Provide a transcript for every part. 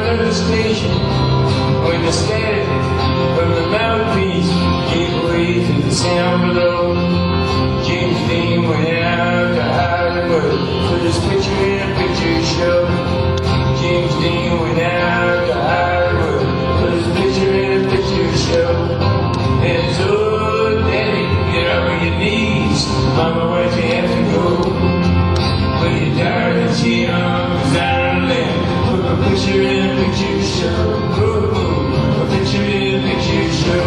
of the station when the static from the mouthpiece gave way to the sound below. James Dean went out to Hollywood for this picture-in-a-picture show. James Dean went out to Hollywood for this picture-in-a-picture show. And so, Daddy, get off your knees, Mama, why'd you have to go? Well, your darling Jim is Ireland for a picture-in-a-picture show. Ooh, a picture-in-a-picture show.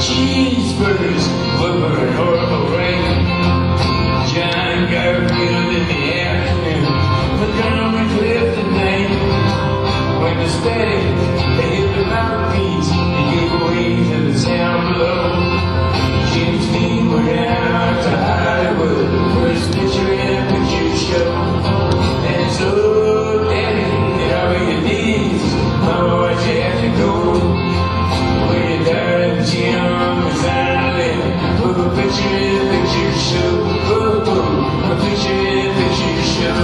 Cheeseburgers, Wilber and horrible rain. John Garfield in the afternoon, Montgomery left the night. When the static they hit the mouthpiece, they gave way to the sound below. James Dean went out to Hollywood for his picture-in-a-picture show. And so, Daddy, get off your knees, Mama, why'd you have to go? Well, your darling Jim is Ireland for a picture-in-a-picture show. Oh, a picture-in-a-picture show.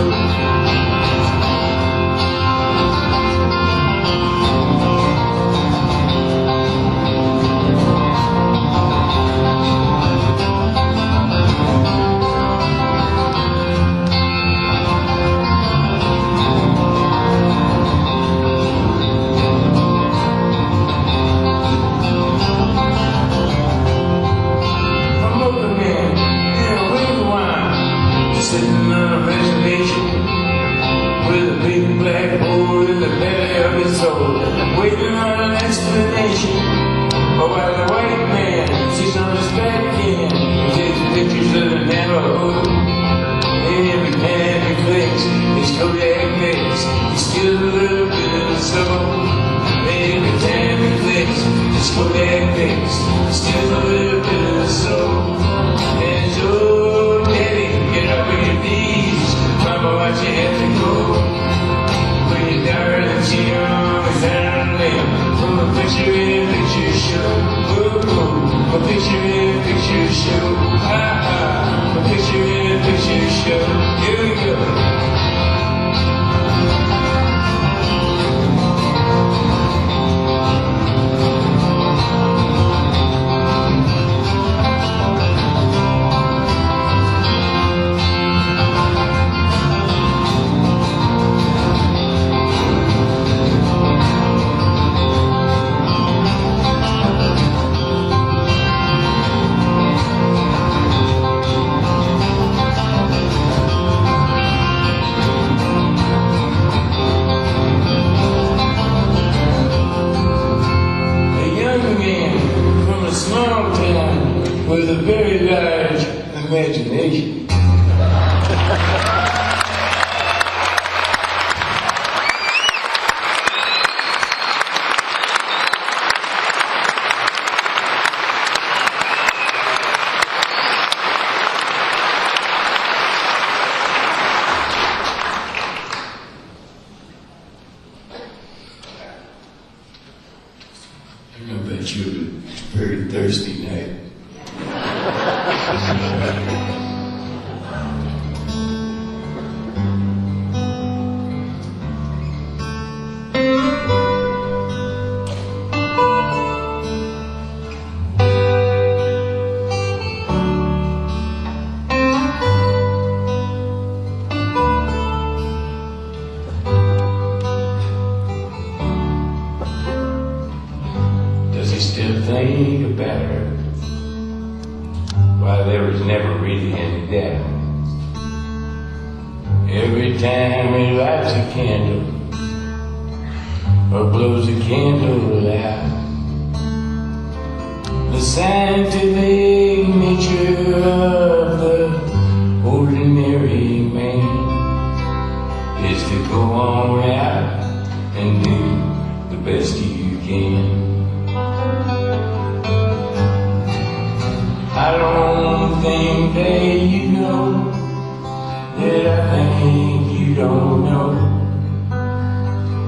Sitting on a reservation with a big black hole in the belly of his soul, waiting on an explanation. But while the white man sits on his back end and takes pictures of the neighborhood, and every time he clicks, his Kodak mix, he steals a little bit of the soul. Every time he clicks, his Kodak mix, he steals a little bit of the soul. And so, Daddy, get up on your knees, Mama, why'd you have to go? When your darling Jim is Ireland from a picture-in-a-picture show. Ooh, a picture-in-a-picture show. Ha-ha, a picture-in-a-picture show. Here we go. With a very large imagination. I bet you a very thirsty night. Does he still think about her? Why, there was never really any doubt. Every time he lights a candle or blows a candle out, the scientific nature of the ordinary man is to go on out and do the best you can. thing that you know that I think you don't know.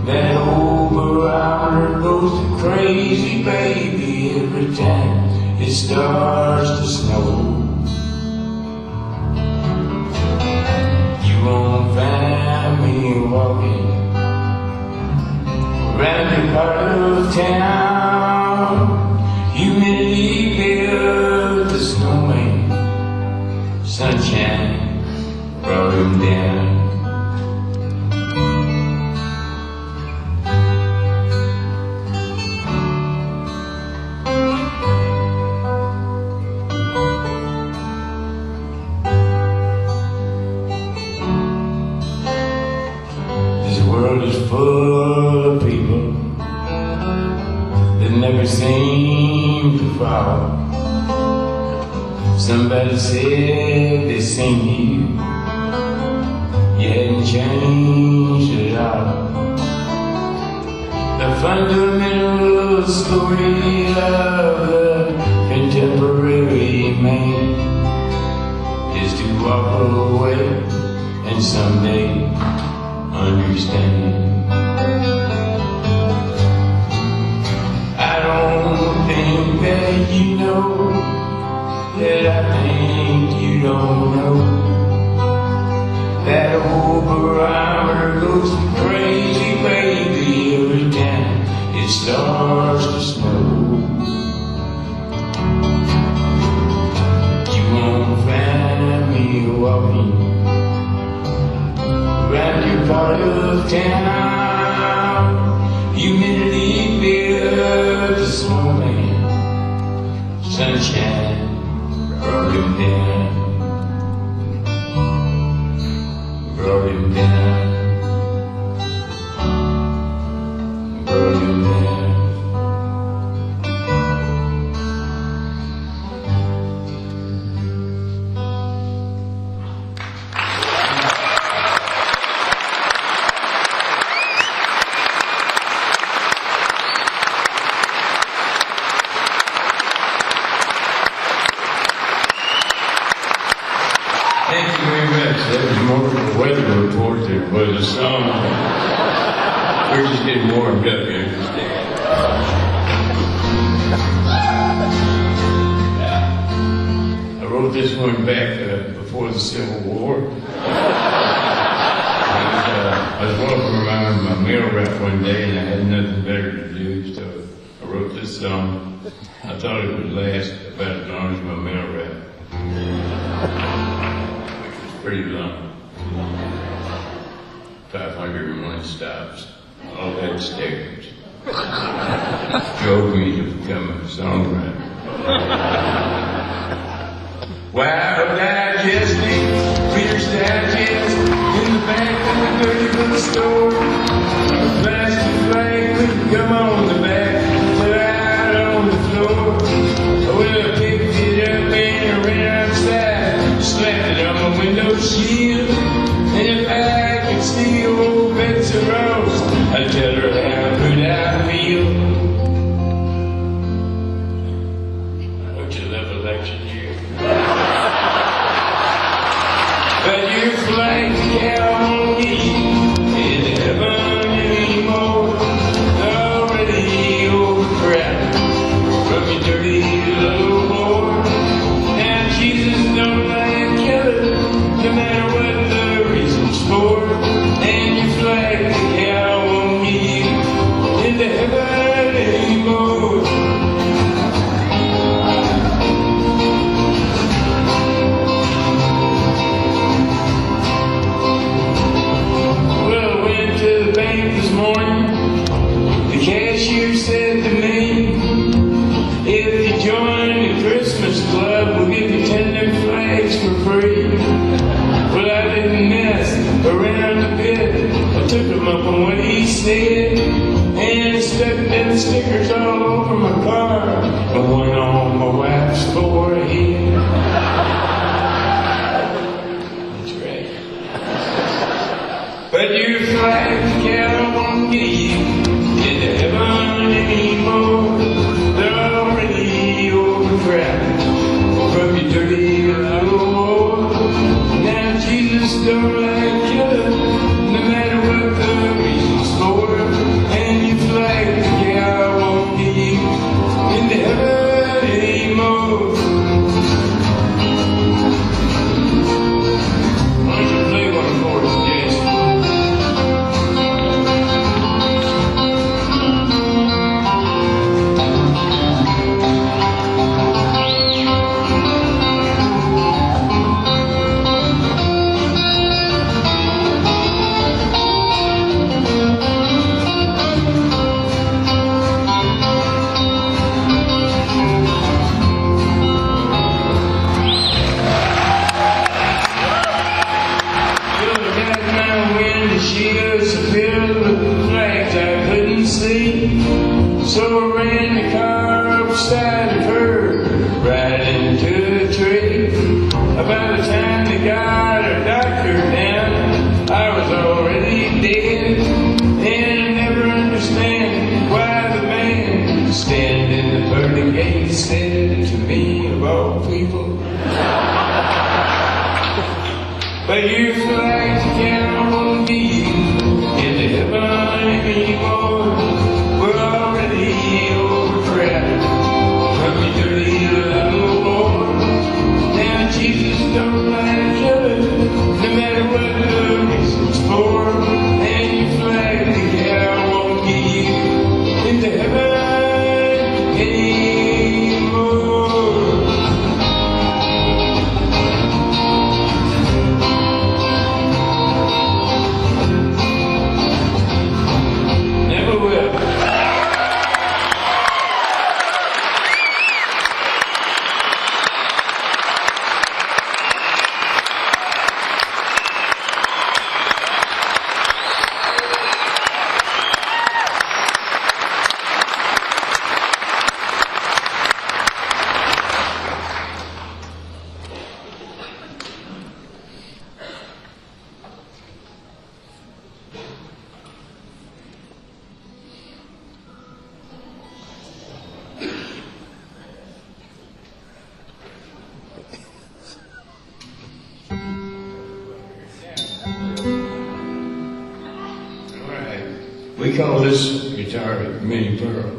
That old barometer goes crazy, baby, every time it starts to snow. You won't find me walking around the part of town. Humidity built the snowman, sunshine brought him down. Full of people that never seem to fall. Somebody said they seen you, you hadn't changed at all. The fundamental story of the contemporary man is to walk away and someday understand. I don't think that you know that I think you don't know. That old barometer goes crazy, baby, every time it starts to snow. You won't find me walking around your part of town. Humidity built the snowman, sunshine brought him down, brought him down, brought him down. Thank you very much. That was more of a weather report than it was a song. We're just getting warmed up here. I wrote this one back before the Civil War. I was walking around my mail route one day and I had nothing better to do, so I wrote this song. I thought it would last about as long as my mail route. Pretty long. 501 stops. All had stickers. Drove me to become a songwriter. Wild digesting, Reader's Digest, in the back of the dirty little store. A plastic flag couldn't come on the back, fell out on the floor. Well, I picked it up and I ran outside, slapped it on my window shield. And if I could steal old Betsy Rose, I'd tell her how good I feel. Don't you love election year? But your flag cow won't get you in heaven anymore. Already overcrowded from your dirty little whore. Now Jesus don't like killing, no matter what the reason's for. And your flag cow won't get you into heaven anymore. Why don't you play one for us, Jess? So I ran the car up beside of her, right into the tree. By the time they got her doctor down, I was already dead. And I never understand why the man standing in the pearly gate said to me, of all people, but your flag can't be into heaven anymore. We're already overcrowded. Let me dirty little Lord. Now Jesus don't like each other, no matter what the reason's for. And your flag, yeah, I won't get you into heaven anymore. Never will. We call this guitar Mini Pearl.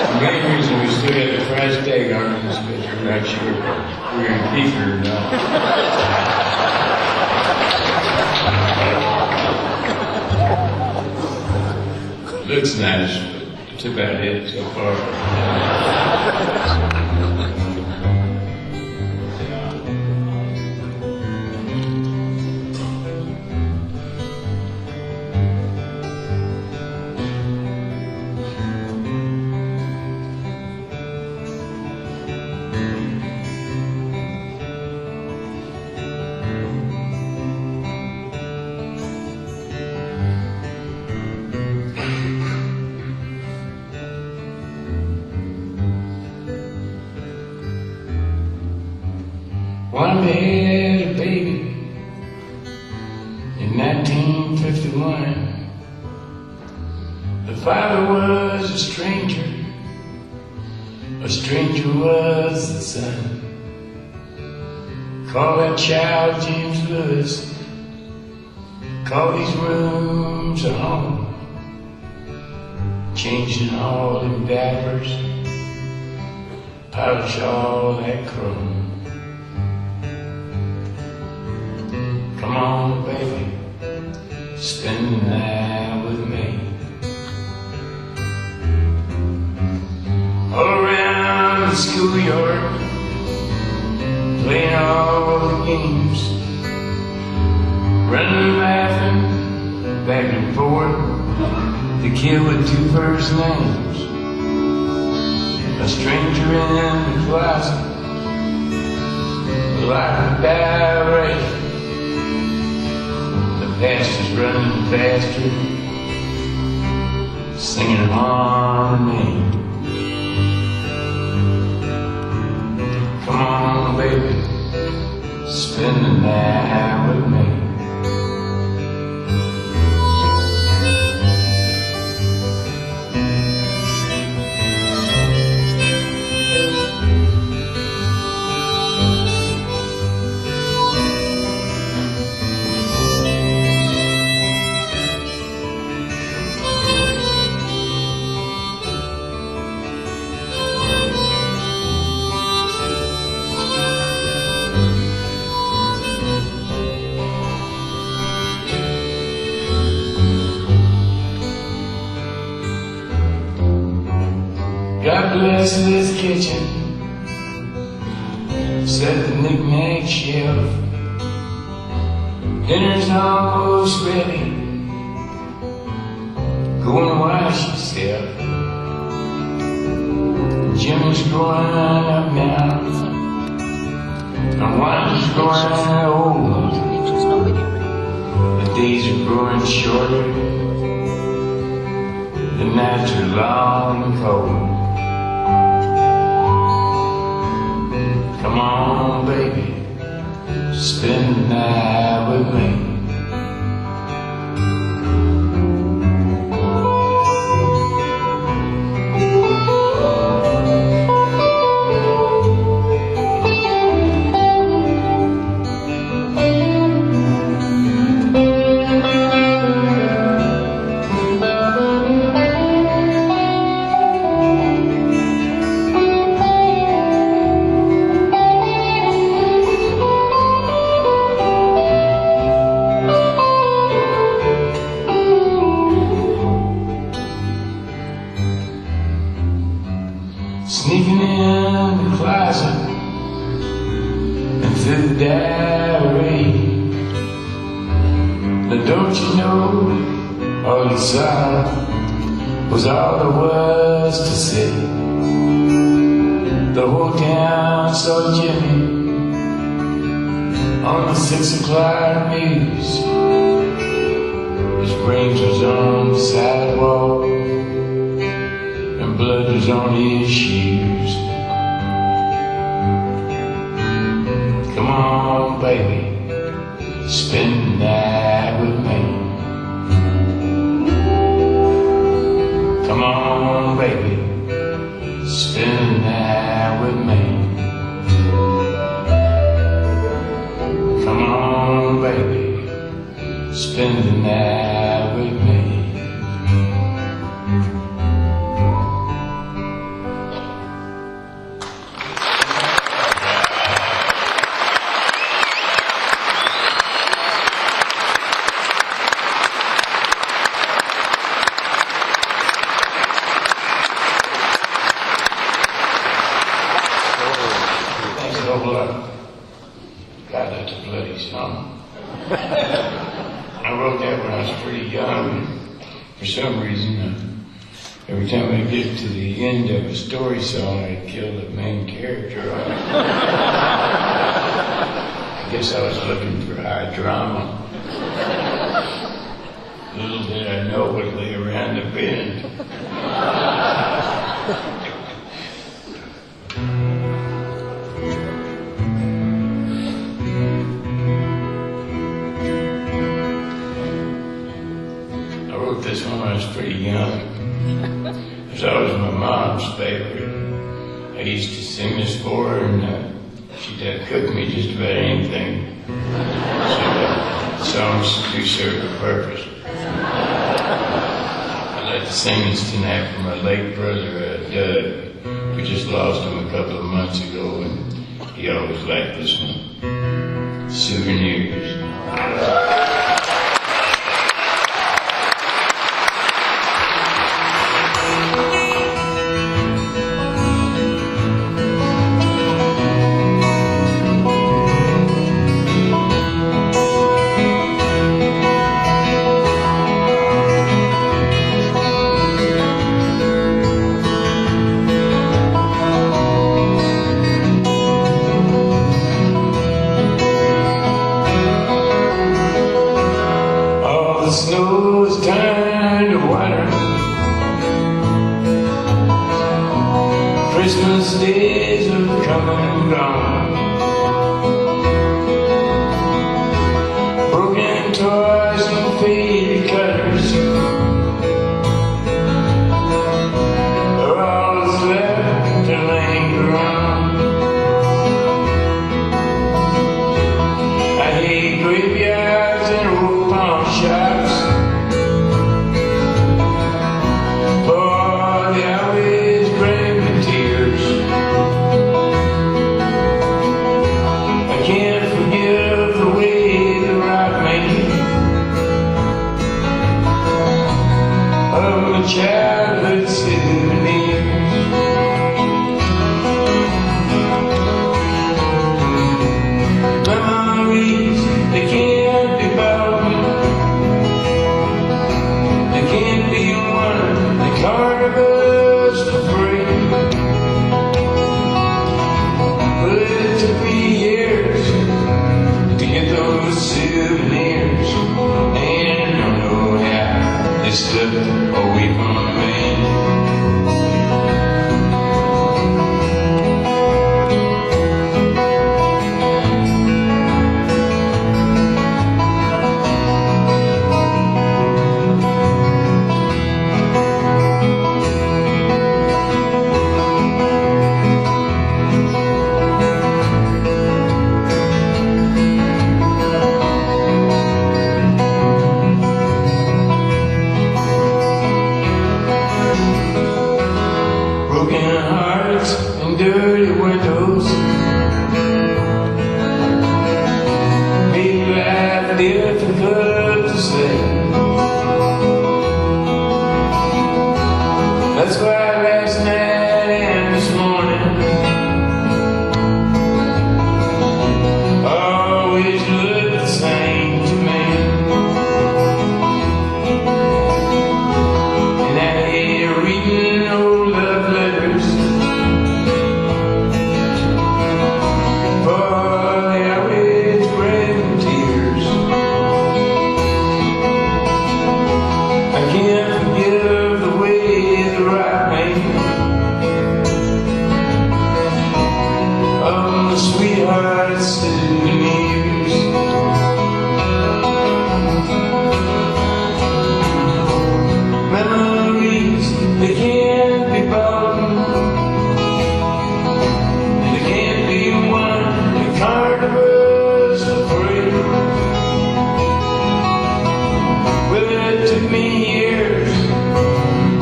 The main reason we still have the price tag on it is because we're not sure we're going to keep it or not. Looks nice, but that's about it so far. One day had a baby in 1951. The father was a stranger was the son. Call that child James Lewis, call these rooms a home, changing all them diapers, polish all that chrome. Come on, baby, spend the night with me. All around the schoolyard, playing all the games, running, laughing, back and forth, the kid with two first names. A stranger in the closet, like a diary. Past is running faster, singing harmony. Come on, baby, spend the night with me. God bless this kitchen, set the knick-knack shelf. Dinner's almost ready, go and wash yourself. Jimmy's growing up now, and wine's growing old. The days are growing shorter, the nights are long and cold. Come on, baby, spend the night with me. Sneaking in the closet and through the diary. But don't you know, all you saw was all there was to see. The whole town saw Jimmy on the 6 o'clock news. His brains was on the sidewalk, blood was on his shoes. Come on, baby, spend the night with me. Come on, baby, spend the night with me. Come on, baby, spend the night with me. God, that's a bloody song. I wrote that when I was pretty young. For some reason, every time I get to the end of a story song, I kill the main character. I guess I was looking for high drama. Little did I know what lay around the bend. This one when I was pretty young. It was always my mom's favorite. I used to sing this for her, and she'd cook me just about anything. So the songs do serve a purpose. I'd like to sing this tonight for my late brother, Doug. We just lost him a couple of months ago, and he always liked this one. Souvenirs. The snow is turned to water. Christmas days are coming and gone. Broken toys and faded colors are all that's left to linger on. I hate graveyards and old pawn shops. Childhood souvenirs. dirty windows. Make life difficult to say. That's why last night and this morning always look the same to me. And I hate reading old love letters, for they always bring tears. I can't forgive the way they write me. Oh, sweetheart, souvenirs. Memories, they can't be bought, and they can't be won. The carnival's for free. Well, it took me years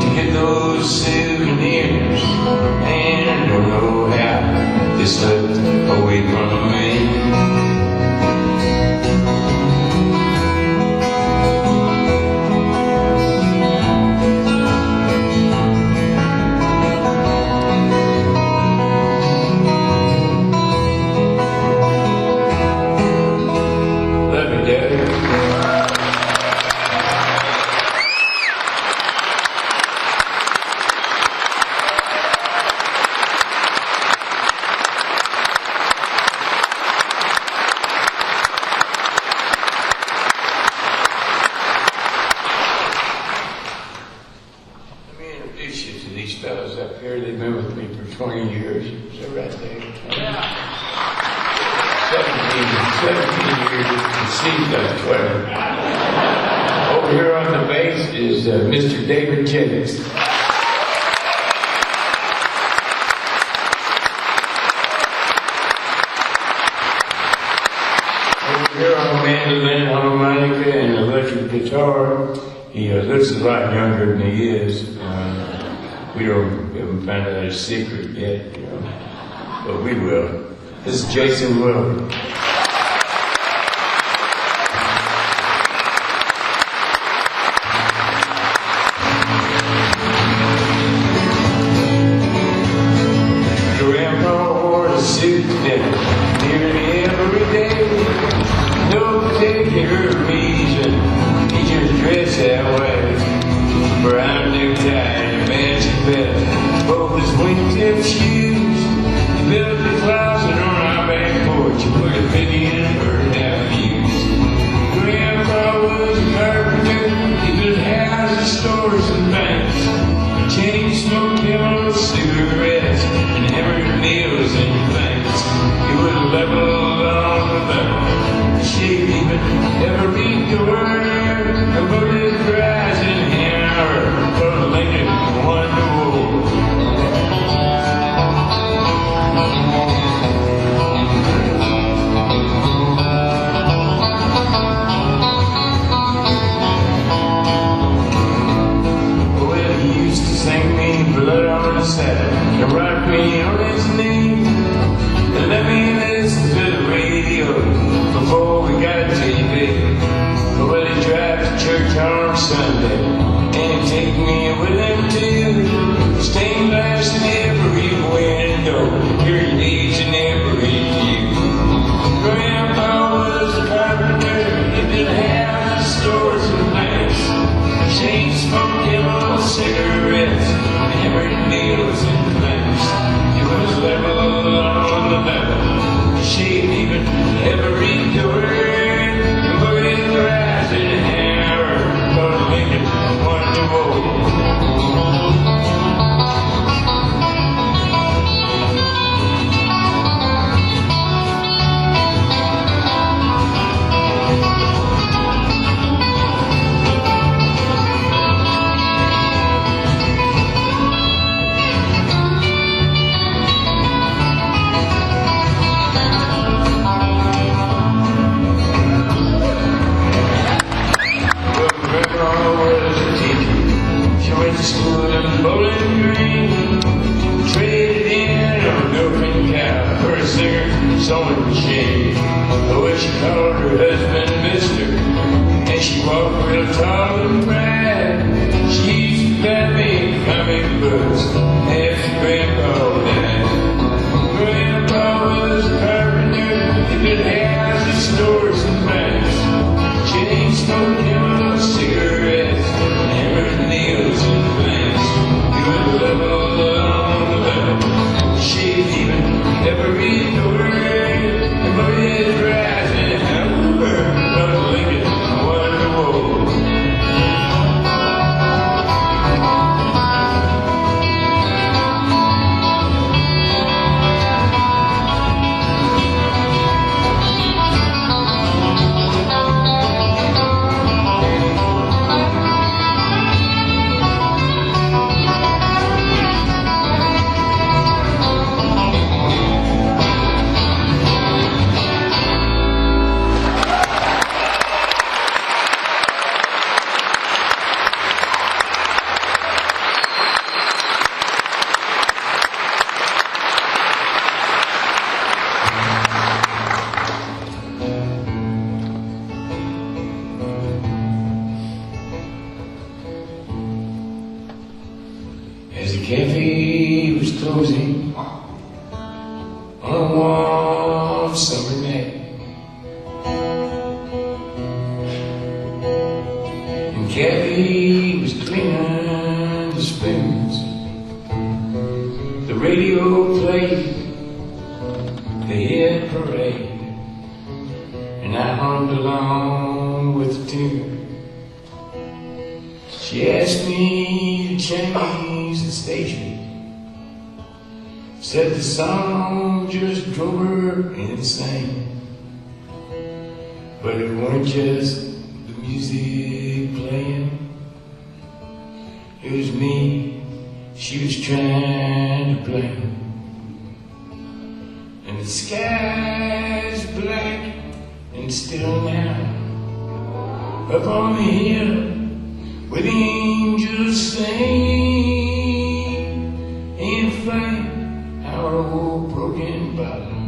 to get those souvenirs, and I don't know how they slipped away from me. Love you, Daddy. Let me introduce you to these fellows up here. They've been with me for 20 years. Is that right, Dave? 17 years. It seems like 20. Over here on the bass is Mr. David Jacques. Over here on the mandolin, harmonica, and electric guitar, he looks a lot younger than he is. We haven't found out his secret yet, you know, but we will. This is Jason Wilber. Grandpa wore a suit today, nearly every day. No particular reason, he just dressed that way. Brown necktie and a matching belt, both his wingtip shoes. He built a closet on our back porch, put a penny in a burned-out fuse. Grandpa was a carpenter, he built houses, stores, and banks. Chain smoked pillows, cigarettes, and hammered nails and things. He would level along the metal, shave even every door, and put his prize in hammer, for Lincoln won the war. Well, he used to sing me blood on the saddle, and rock me on his knee, and let me listen to the radio before we got TV. Well, he drive to church on Sunday, and he'd take me with him too. Stained glass in every window, hear needs in every view. Grandpa was a carpenter, he built houses, stores, and plants. Chain smoked yellow cigarettes, and hammered nails and plants. He was level on the level, shaved even every door, and put his rise in a hammer, for Lincoln won the war. School in Bowling Green, traded in a was only a shame. The way she called her husband Mister, and she walked real tall and proud. She used to buy me comic books after Grandpa died. Grandpa was a carpenter, he built houses, stores, and banks. Chain smoked chemical cigarettes, hammered nails and planks. He would level along the level, shaved even, never read the word. The boys rising, however, not Lincoln, wonderful. As the cafe was closing on a warm summer night, and Kathy was cleaning the spoons, the radio played the hit parade, and I hummed along with the tune. She asked me to change the station, said the song just drove her insane. But it wasn't just the music playing, it was me she was trying to blame. And the sky's black and still now, up on the hill with angels sing, and find our old broken bottle.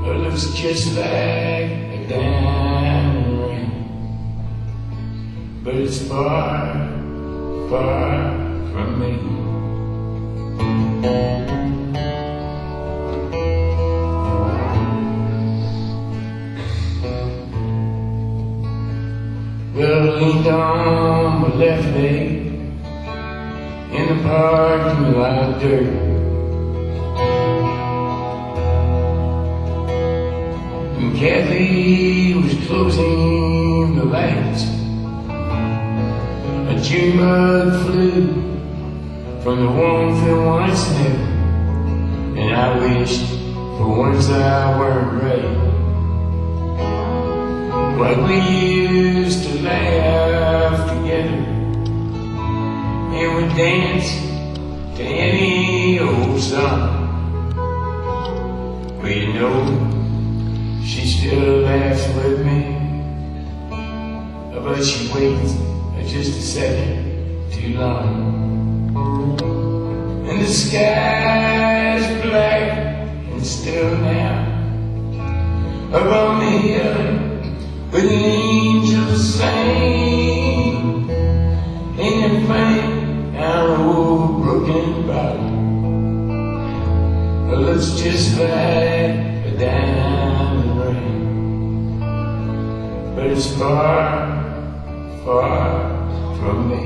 Her looks just like a diamond ring, but it's far, far from me. Well, I leaned on my left leg in the parking lot dirt, and Kathy was closing the lights. A June bug flew from the warmth and once knew, and I wished for once I weren't right. Like we used to laugh together, and we'd dance to any old song. Well, you know, she still laughs with me, but she waits just a second too long. And the sky's black and still now, up on the hill with the angels sing, and find our old broken bottle. Well, it's just like a diamond ring, but it's far, far from me.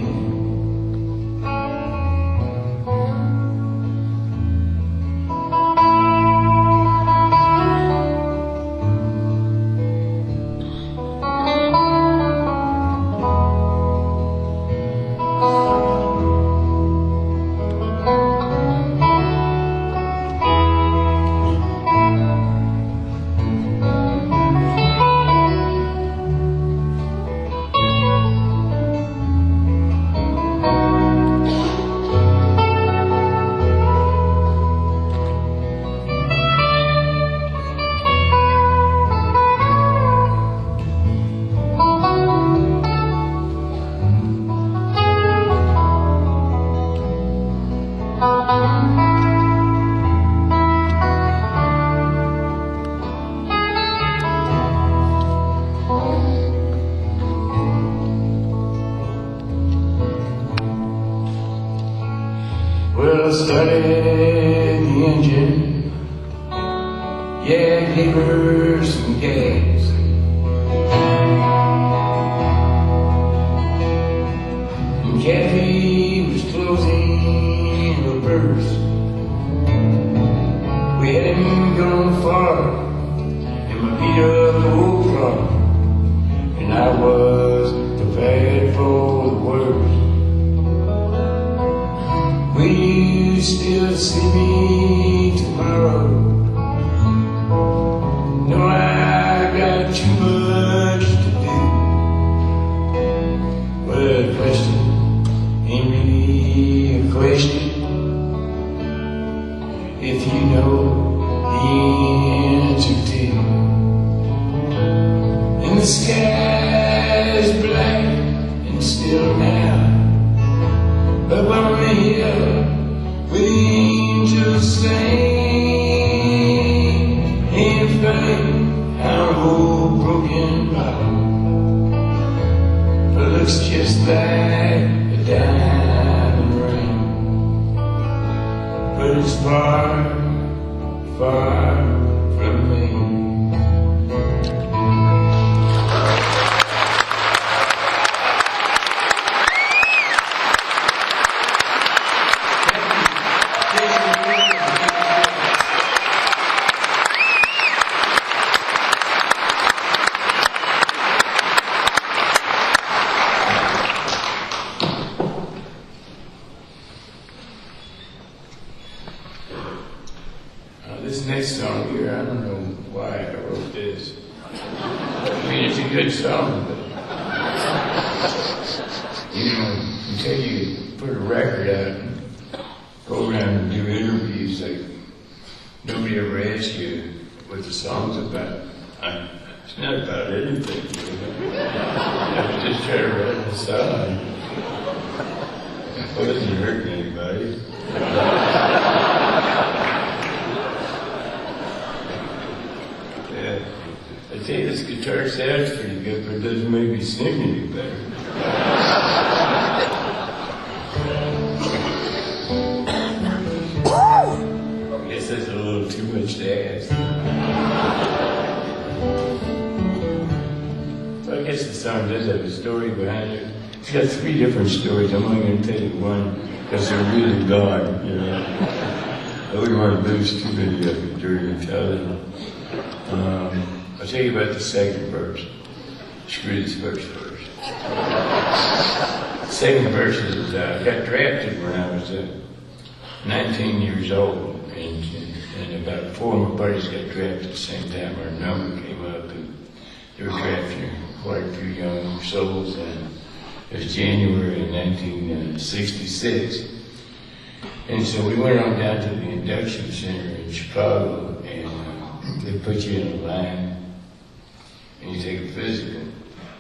Well, I started the engine, yeah, gave her some gas. And Kathy was closing her purse. We hadn't gone far, and my feet up the whole car, and I was prepared for the worst. Will you still see me tomorrow? No, I got too much to do. Well, the question ain't really a question if you know the answer to. And the sky is black and still now. Up on the hill with the angels sing and find our old broken bottle. But it looks just like a diamond ring. But it's far, far from me. This next song here, I don't know why I wrote this. I mean, it's a good song, but you know, until you put a record out and go around and do interviews, like nobody ever asks you what the song's about. It's not about anything. I was just trying to write a song. It wasn't hurting anybody. I tell you, this guitar sounds pretty good, but it doesn't make me sing any better. I guess that's a little too much to ask. So I guess the song does have a story behind it. It's got 3 different stories. I'm only going to tell you one, because they're really gone, you know. I wouldn't want to lose too many of them during the telling. I'll tell you about the second verse. Screw this verse first. The second verse is, I got drafted when I was 19 years old, and about 4 of my buddies got drafted at the same time. Our number came up, and they were drafting quite a few young souls, and it was January of 1966. And so we went on down to the induction center in Chicago, and they put you in a line. And you take a physical,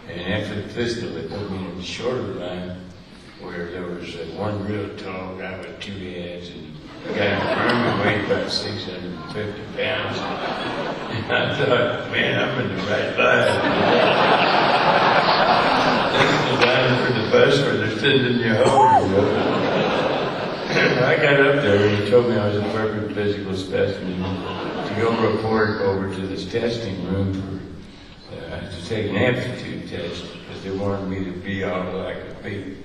and after the physical, they put me in the shorter line where there was one real tall guy with 2 heads, and a guy in front of me weighed about 650 pounds. And I thought, man, I'm in the right line. This is the line for the bus where they're sending you home, you know. I got up there, and he told me I was a perfect physical specimen to go report over to this testing room for to take an aptitude test, because they wanted me to be all I could be.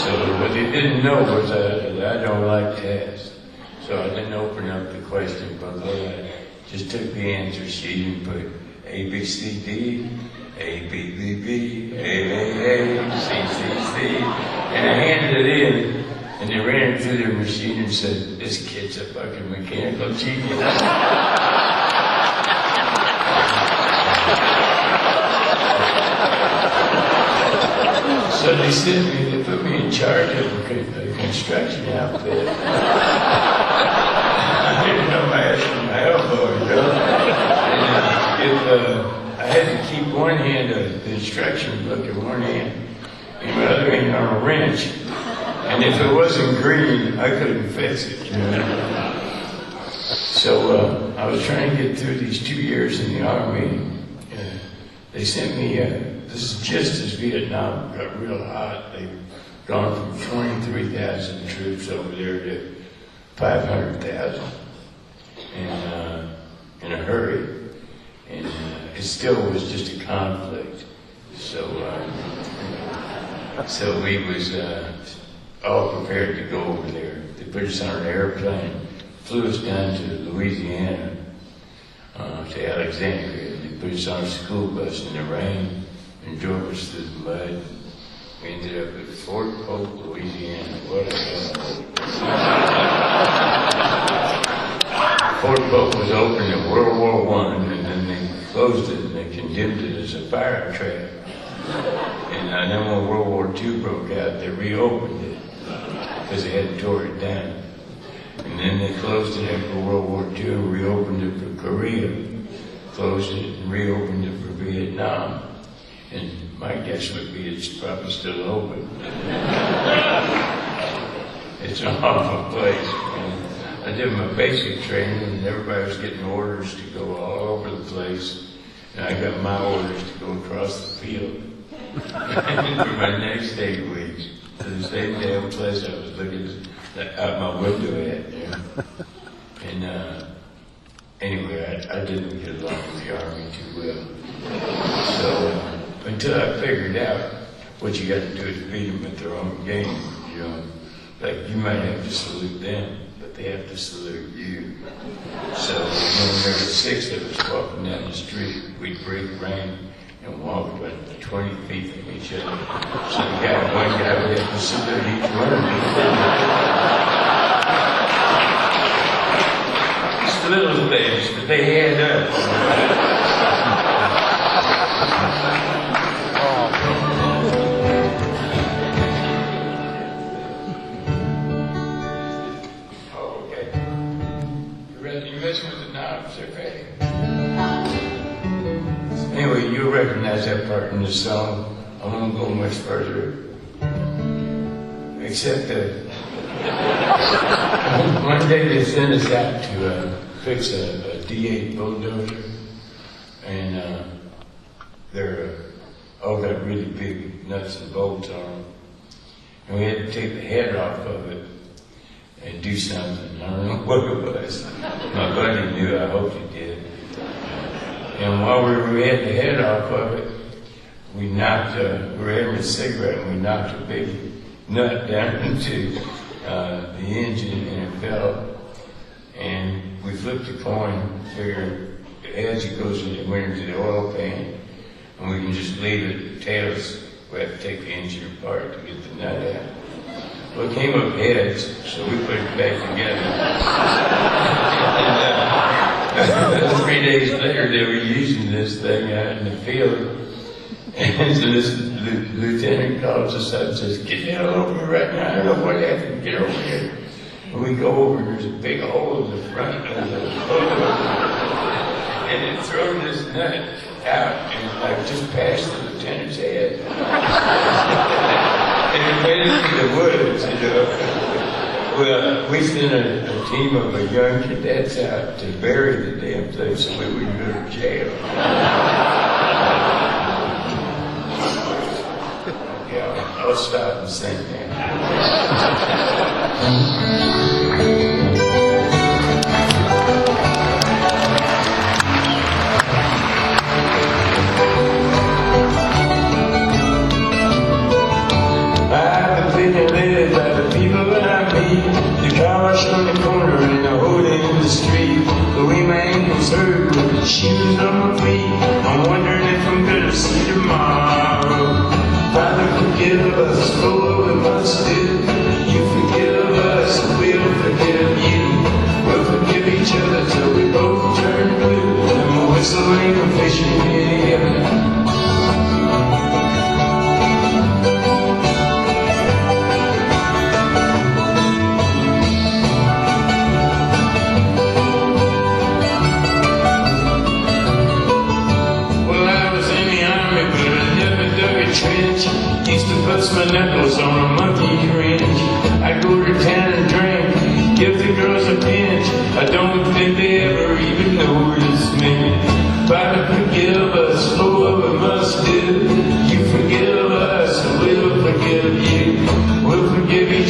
So what they didn't know was that I don't like tests. So I didn't open up the question book. I just took the answer sheet and put A, B, C, D, A, B, B, B, A, C, C, C, and I handed it in, and they ran it through their machine and said, "This kid's a fucking mechanical genius." So they sent me, they put me in charge of a construction outfit. I didn't know my ass from my elbow, you know. And I had to keep one hand of the instruction book in one hand, and my other hand on a wrench. And if it wasn't green, I couldn't fix it, you know. So I was trying to get through these 2 years in the Army. They sent me, this is just as Vietnam got real hot, they gone from 23,000 troops over there to 500,000, and in a hurry, and it still was just a conflict. So we was all prepared to go over there. They put us on an airplane, flew us down to Louisiana, to Alexandria. They put us on a school bus in the rain and drove us through the mud. We ended up at Fort Polk, Louisiana. What a hell. Fort Polk was opened in World War I, and then they closed it and they condemned it as a fire trap. And then when World War II broke out, they reopened it because they hadn't tore it down. And then they closed it after World War II, reopened it for Korea, closed it and reopened it for Vietnam. And my guess would be it's probably still open. It's an awful place. I did my basic training and everybody was getting orders to go all over the place. And I got my orders to go across the field for my next 8 weeks. To the same damn place I was looking out my window at. And anyway, I didn't get along with the Army too well. So until I figured out what you got to do is beat them at their own game, you know. Like you might have to salute them, but they have to salute you. So when there were 6 of us walking down the street, we'd break rank and walk about 20 feet from each other. So one guy would have to salute each one of them. Just little things, but they add up. Anyway, you'll recognize that part in the song. I won't go much further. Except that one day they sent us out to fix a D8 bulldozer. And they're all got really big nuts and bolts on them. And we had to take the head off of it and do something. I don't know what it was. My buddy knew, I hope he did. And while we had the head off of it, we were having a cigarette and we knocked a big nut down into the engine and it fell. And we flipped a coin, figured as it goes in, it went into the oil pan, and we can just leave it tails. We have to take the engine apart to get the nut out. Well, it came up heads, so we put it back together. And 3 days later, they were using this thing out in the field. And so this lieutenant calls us up and says, "Get the hell over here right now. I don't know what happened. Get over here." And we go over, and there's a big hole in the front of the boat. And it throws this nut out and like just past the lieutenant's head. And it went into the woods, you know. Well, we sent a team of young cadets out to bury the damn thing so we wouldn't go to jail. Yeah, I'll stop and sing that. The cars on the corner and the holding in the street. The way my ankles hurt with the shoes on my feet. I'm wondering if I'm gonna see tomorrow. Father, forgive us for what we must do. You forgive us, we'll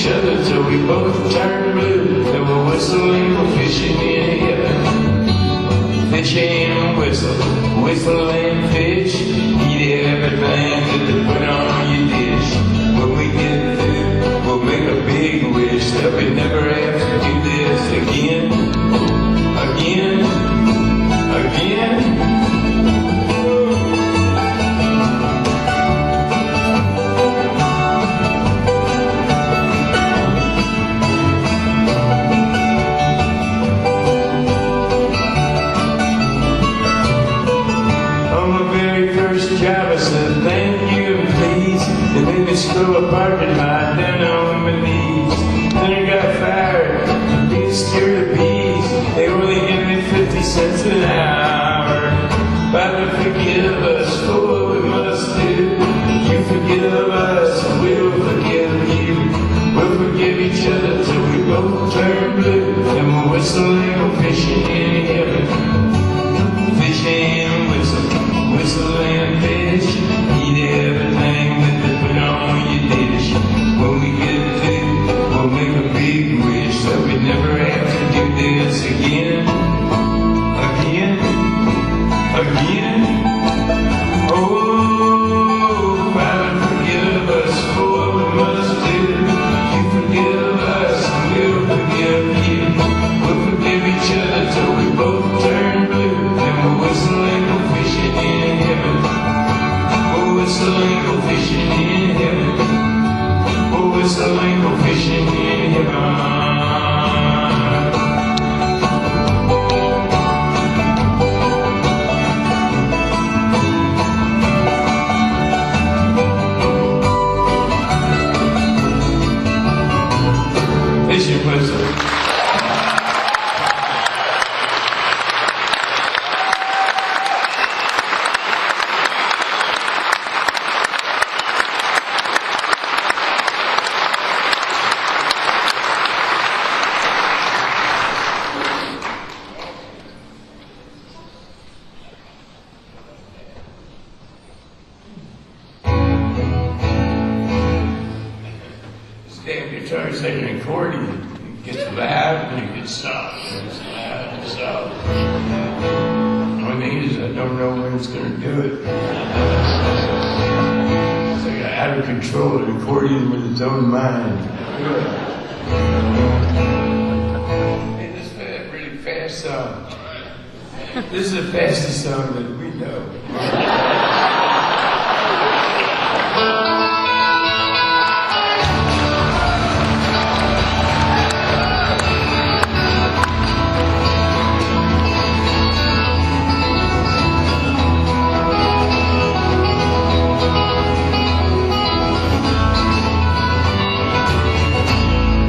other till we both turn blue. Then we'll whistle and go fishing in heaven. Fish and whistle, whistle and fish. Eat everything that they put on your dish. When we get through, we'll make a big wish that we never have to do this again. Again, again. Screw apart and lie down on my knees. Then I got fired, being scared of bees. They only give me 50 cents an hour. Father, forgive us for what we must do. You forgive us, we'll forgive you. We'll forgive each other till we both turn blue. And we'll whistle and go fishing in heaven. Fish and whistle, whistle and fish. Eat everything that they put on your dish. When we get through, we'll make a big wish that we never have to do this again. Again, again. Oh, Father, forgive us for what we must do. You forgive us, and we'll forgive you. We'll forgive each other till we both turn blue. And we'll whistle and go fishing in heaven. We'll whistle and go fishing in heaven. We'll whistle and go fishing in heaven. Fishing whistle. Guitar's like an accordion. It gets loud and it gets soft. And it's loud and soft. The only thing is I don't know when it's going to do it. It's like out of control, an accordion with its own mind. Hey, this is a really fast song. This is the fastest song that we know.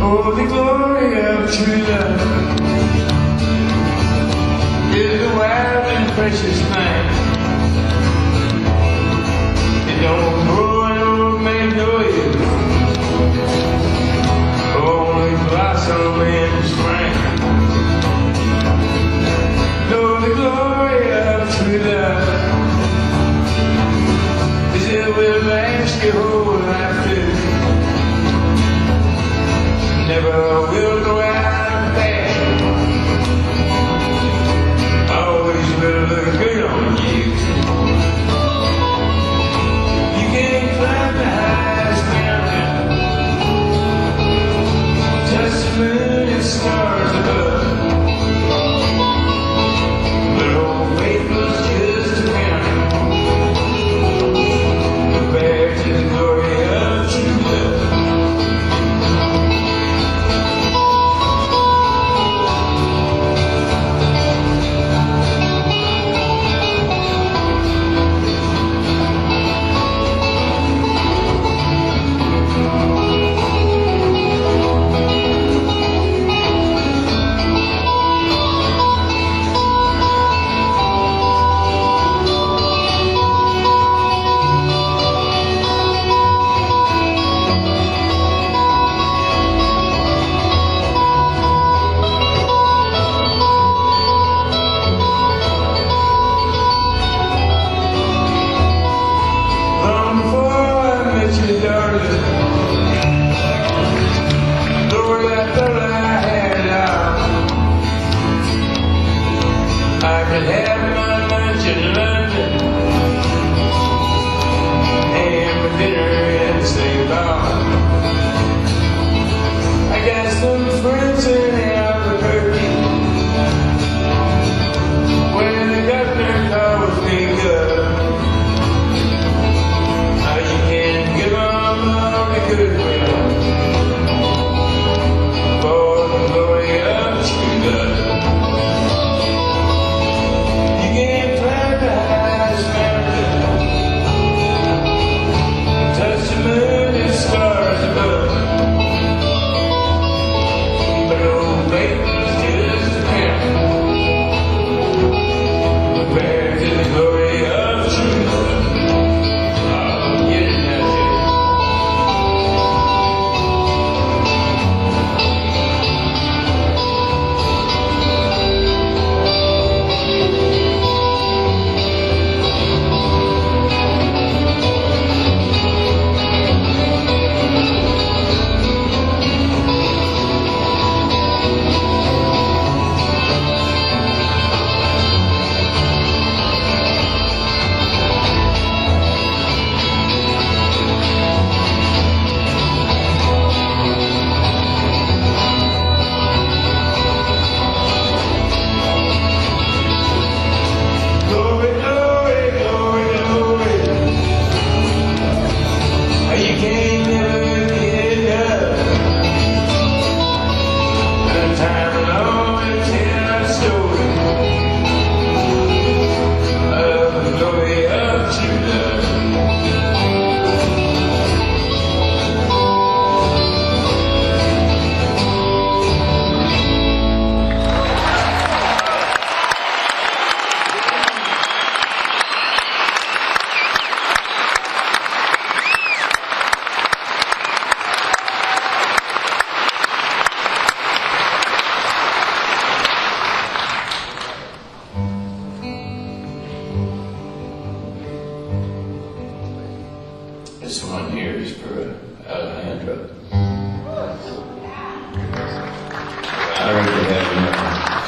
Oh, the glory of true love is a wild and precious thing. It don't grow in old magnolias, only blossom in spring. No, the glory of true love is it will last your whole life too. Never will go out of fashion. Always will look good on you. You can't climb the highest mountain, touch the moon and stars above. But old faithful's just a mountain compared to the glory of true love.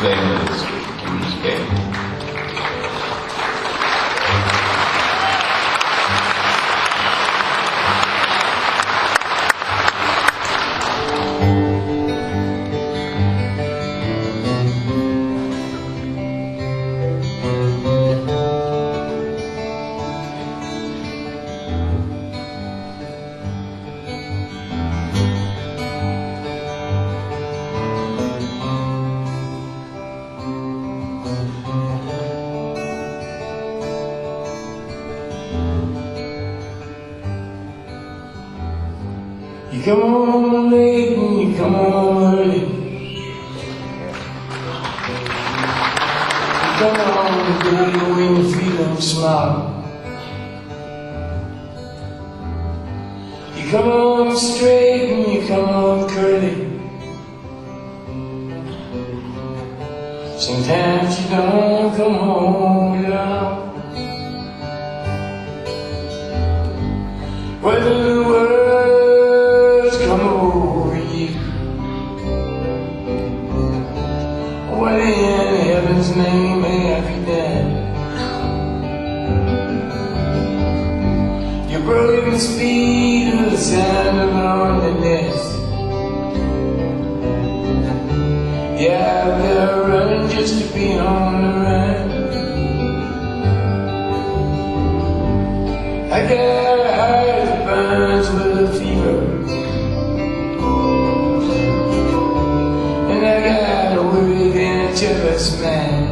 playing with his band. You come on late and you come on early. You come on the day when you feel them smile. You come on straight and you come on curly. Sometimes you don't come home at all. Whether the words come over you, what in heaven's name have you done? You're broken speed of the sound of loneliness. Yeah, they're running just to be on the run. I got a heart that burns with a fever, and I got a worried and jealous man.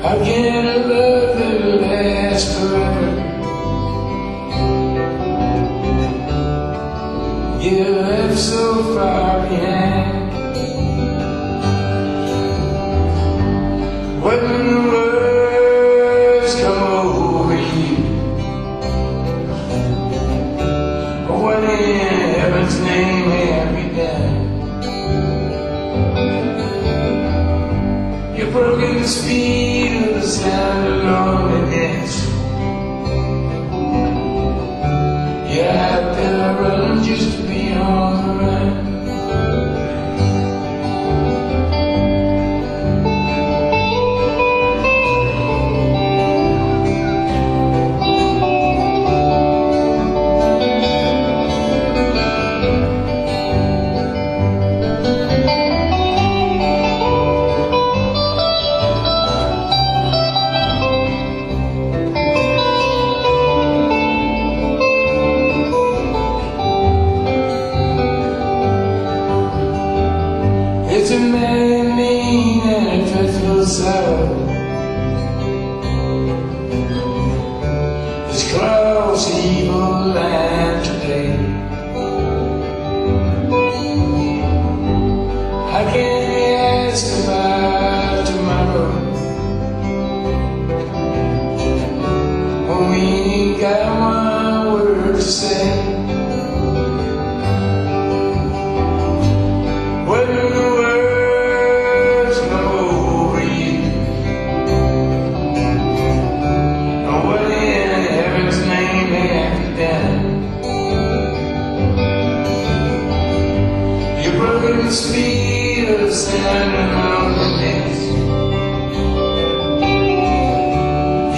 I get a love that'll last forever. You left so far behind. When the words come over you, what in heaven's name have you done? You've broken the speed of the sound of loneliness. You're out there running just to be on the run. It's a man mean and a dreadful sorrow. It's close evil land today. How can you ask about tomorrow when we ain't got one word to say? When the words come over you, oh, what in heaven's name have you done? You're broken the speed of the sound of loneliness.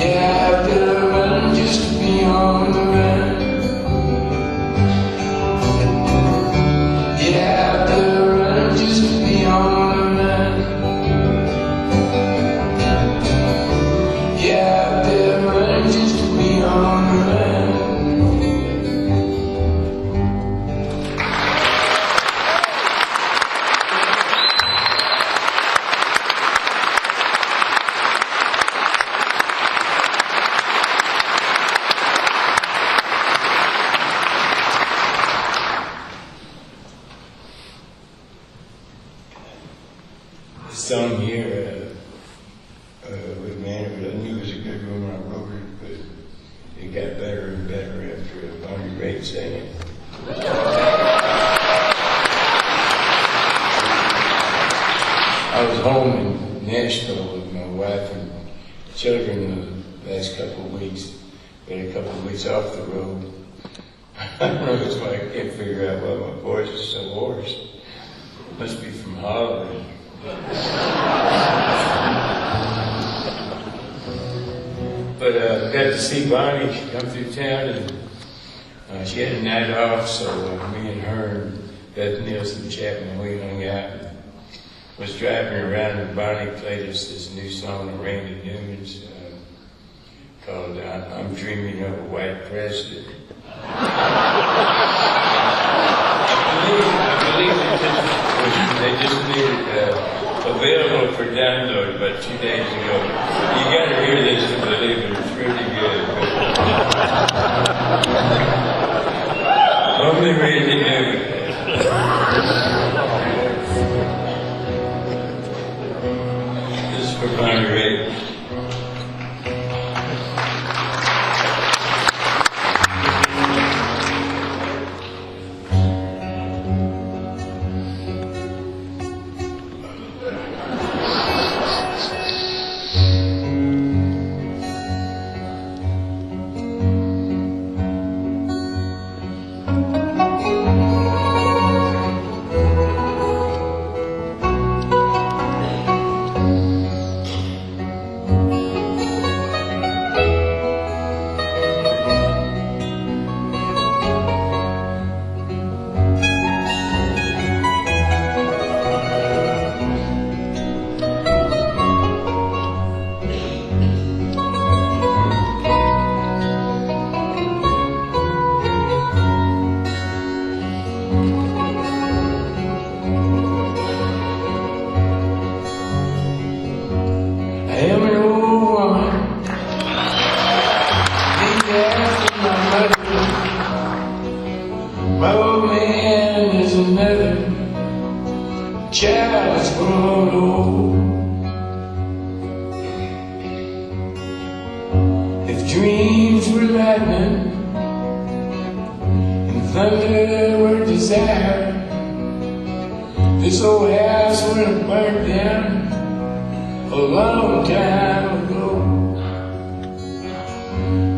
Yeah, I've got to run just to be on the run. Yeah, I've got to run just to be on the run. Yeah, I've got to run just to be on the run. The song here, with Manny, I knew it was a good one when I wrote it, but it got better and better after Bonnie Raitt sang it. I was home in Nashville with my wife and children the last couple of weeks. Been a couple of weeks off the road. I don't know, that's why I can't figure out why my voice is so hoarse. Must be from Hollywood. But got to see Bonnie. She come through town, and she had a night off, so me and her and Beth Nielsen Chapman, we hung out. Was driving around, and Bonnie played us this new song of Randy Newman's called I'm Dreaming of a White President. I believe they just made it available for download about 2 days ago. You gotta hear this to believe it. It's really good. Only Randy Newman. This is for Bonnie Raitt.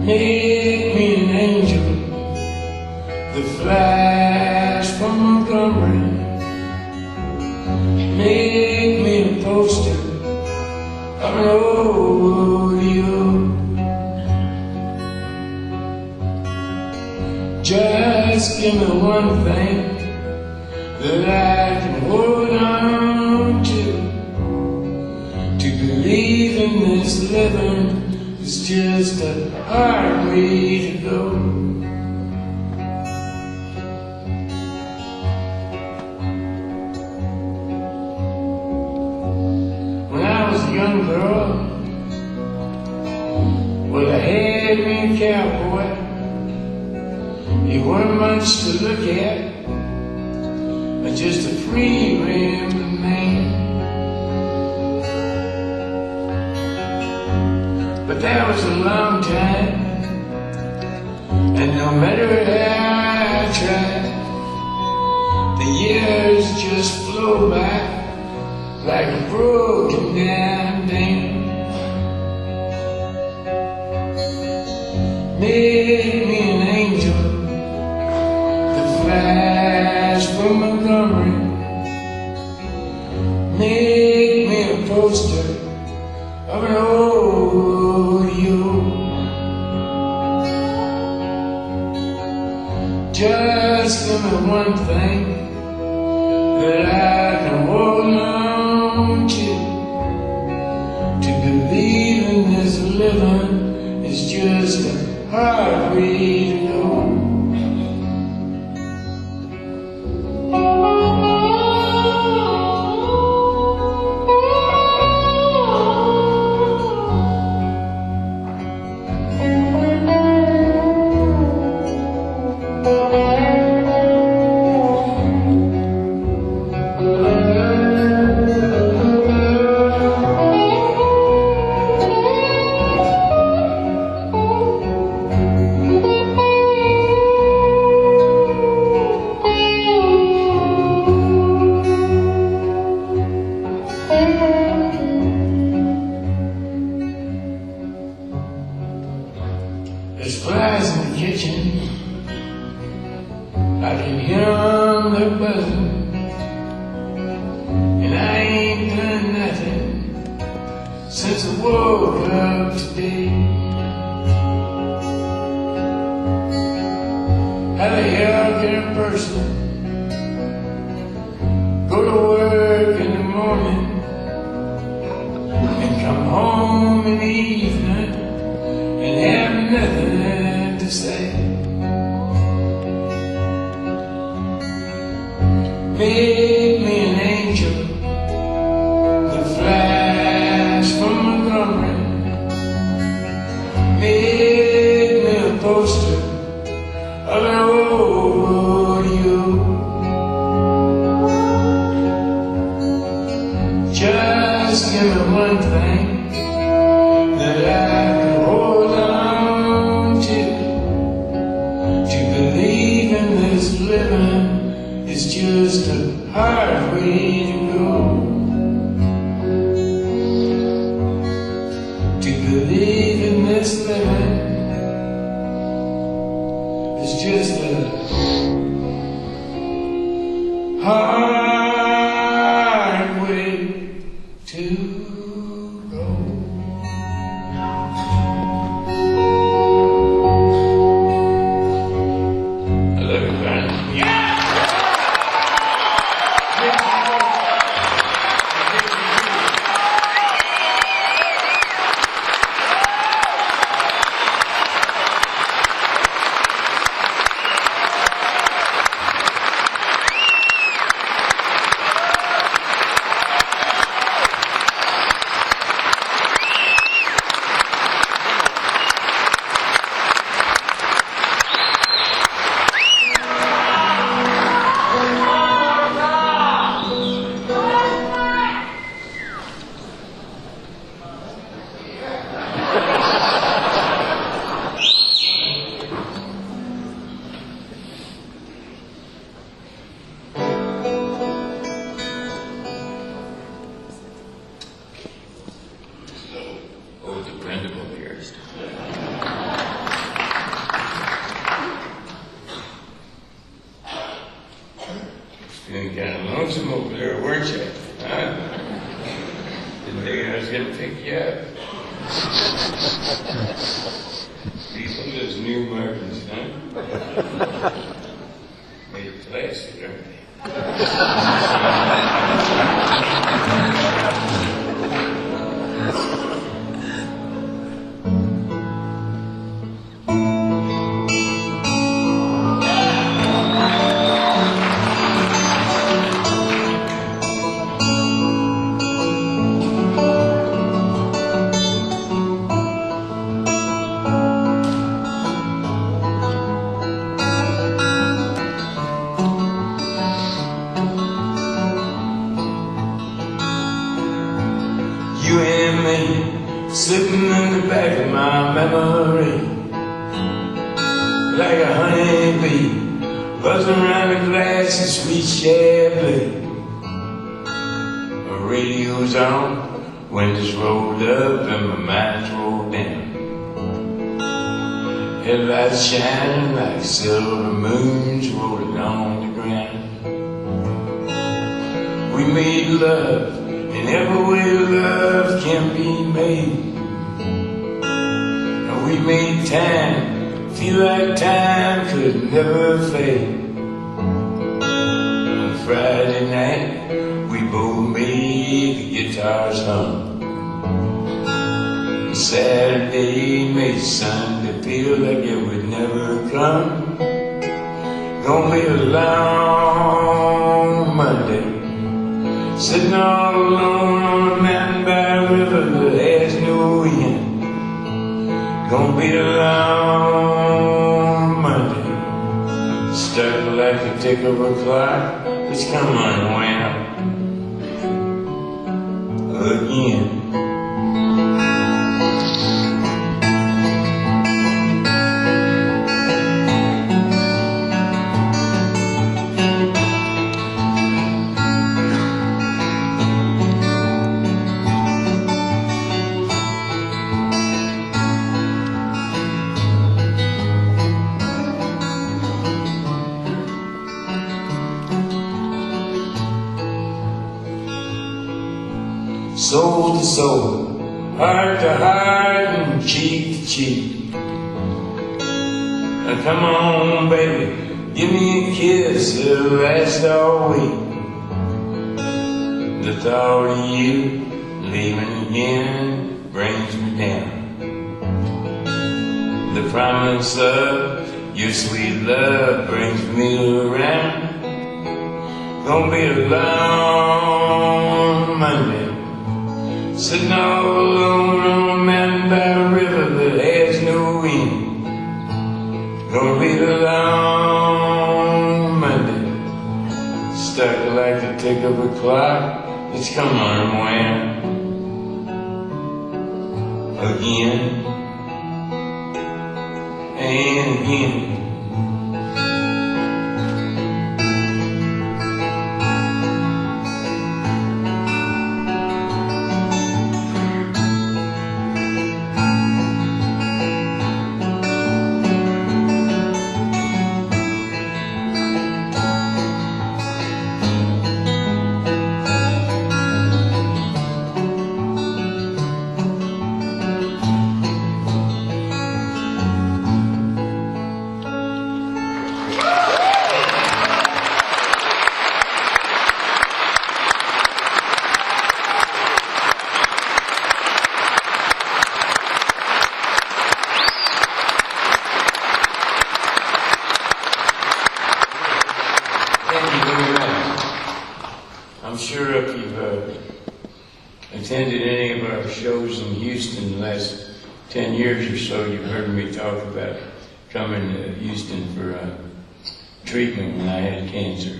Make me an angel that flies from Montgomery. Make me a poster of an rodeo. Just give me one thing that I can hold on to believe in this living. It's just a hard way to go. When I was a young girl, well, I had me a cowboy. He weren't much to look at, but just a free rambling man. But that was a long time, and no matter how I tried, the years just flow by like a broken down dam. Make me an angel that flies from Montgomery. Make me a poster of an rodeo. Just give me one thing that I can hold on to believe in this living is just a hard way to go. There's flies in the kitchen, I can hear them, they're buzzing. since I woke up today. How the hell can a person go to work in the morning and come home in the evening and have nothing to say? Make me an angel that flies from Montgomery. Make me a poster of an old you. Just give me one thing that I can hold on to believe in this living is just a hard way to go. To believe in this living is just a hard way to go. I love you, Prine. Yeah! Feeling kind of lonesome over there, weren't you? Huh? Didn't think I was going to pick you up. These are those new Martins, huh? Made of plastic, aren't they? You and me, slipping in the back of my memory, like a honeybee, buzzing around a glass of sweet Chablis. My radio's on, windows rolled up and my mind's rolled down. Headlights shining like silver moons rolling on the ground. We made love in every way love can be made. And we made time feel like time could never fade. On Friday night, we both made the guitars hum. And Saturday made Sunday feel like it would never come. Gonna be a long Monday, sitting all alone on a mountain by a river that has no end. Gonna be a long Monday, stuck like the tick of a clock that's come unwound again. Soul to soul, heart to heart and cheek to cheek. Now come on, baby, give me a kiss that'll last all week. The thought of you leaving again brings me down. The promise of your sweet love brings me around. Gonna be a long Monday, sitting all alone on a mountain by a river that has no end. Gonna be the long Monday, stuck like the tick of a clock that's come unwound. Again and again. I'm sure if you've attended any of our shows in Houston in the last 10 years or so, you've heard me talk about coming to Houston for treatment when I had cancer.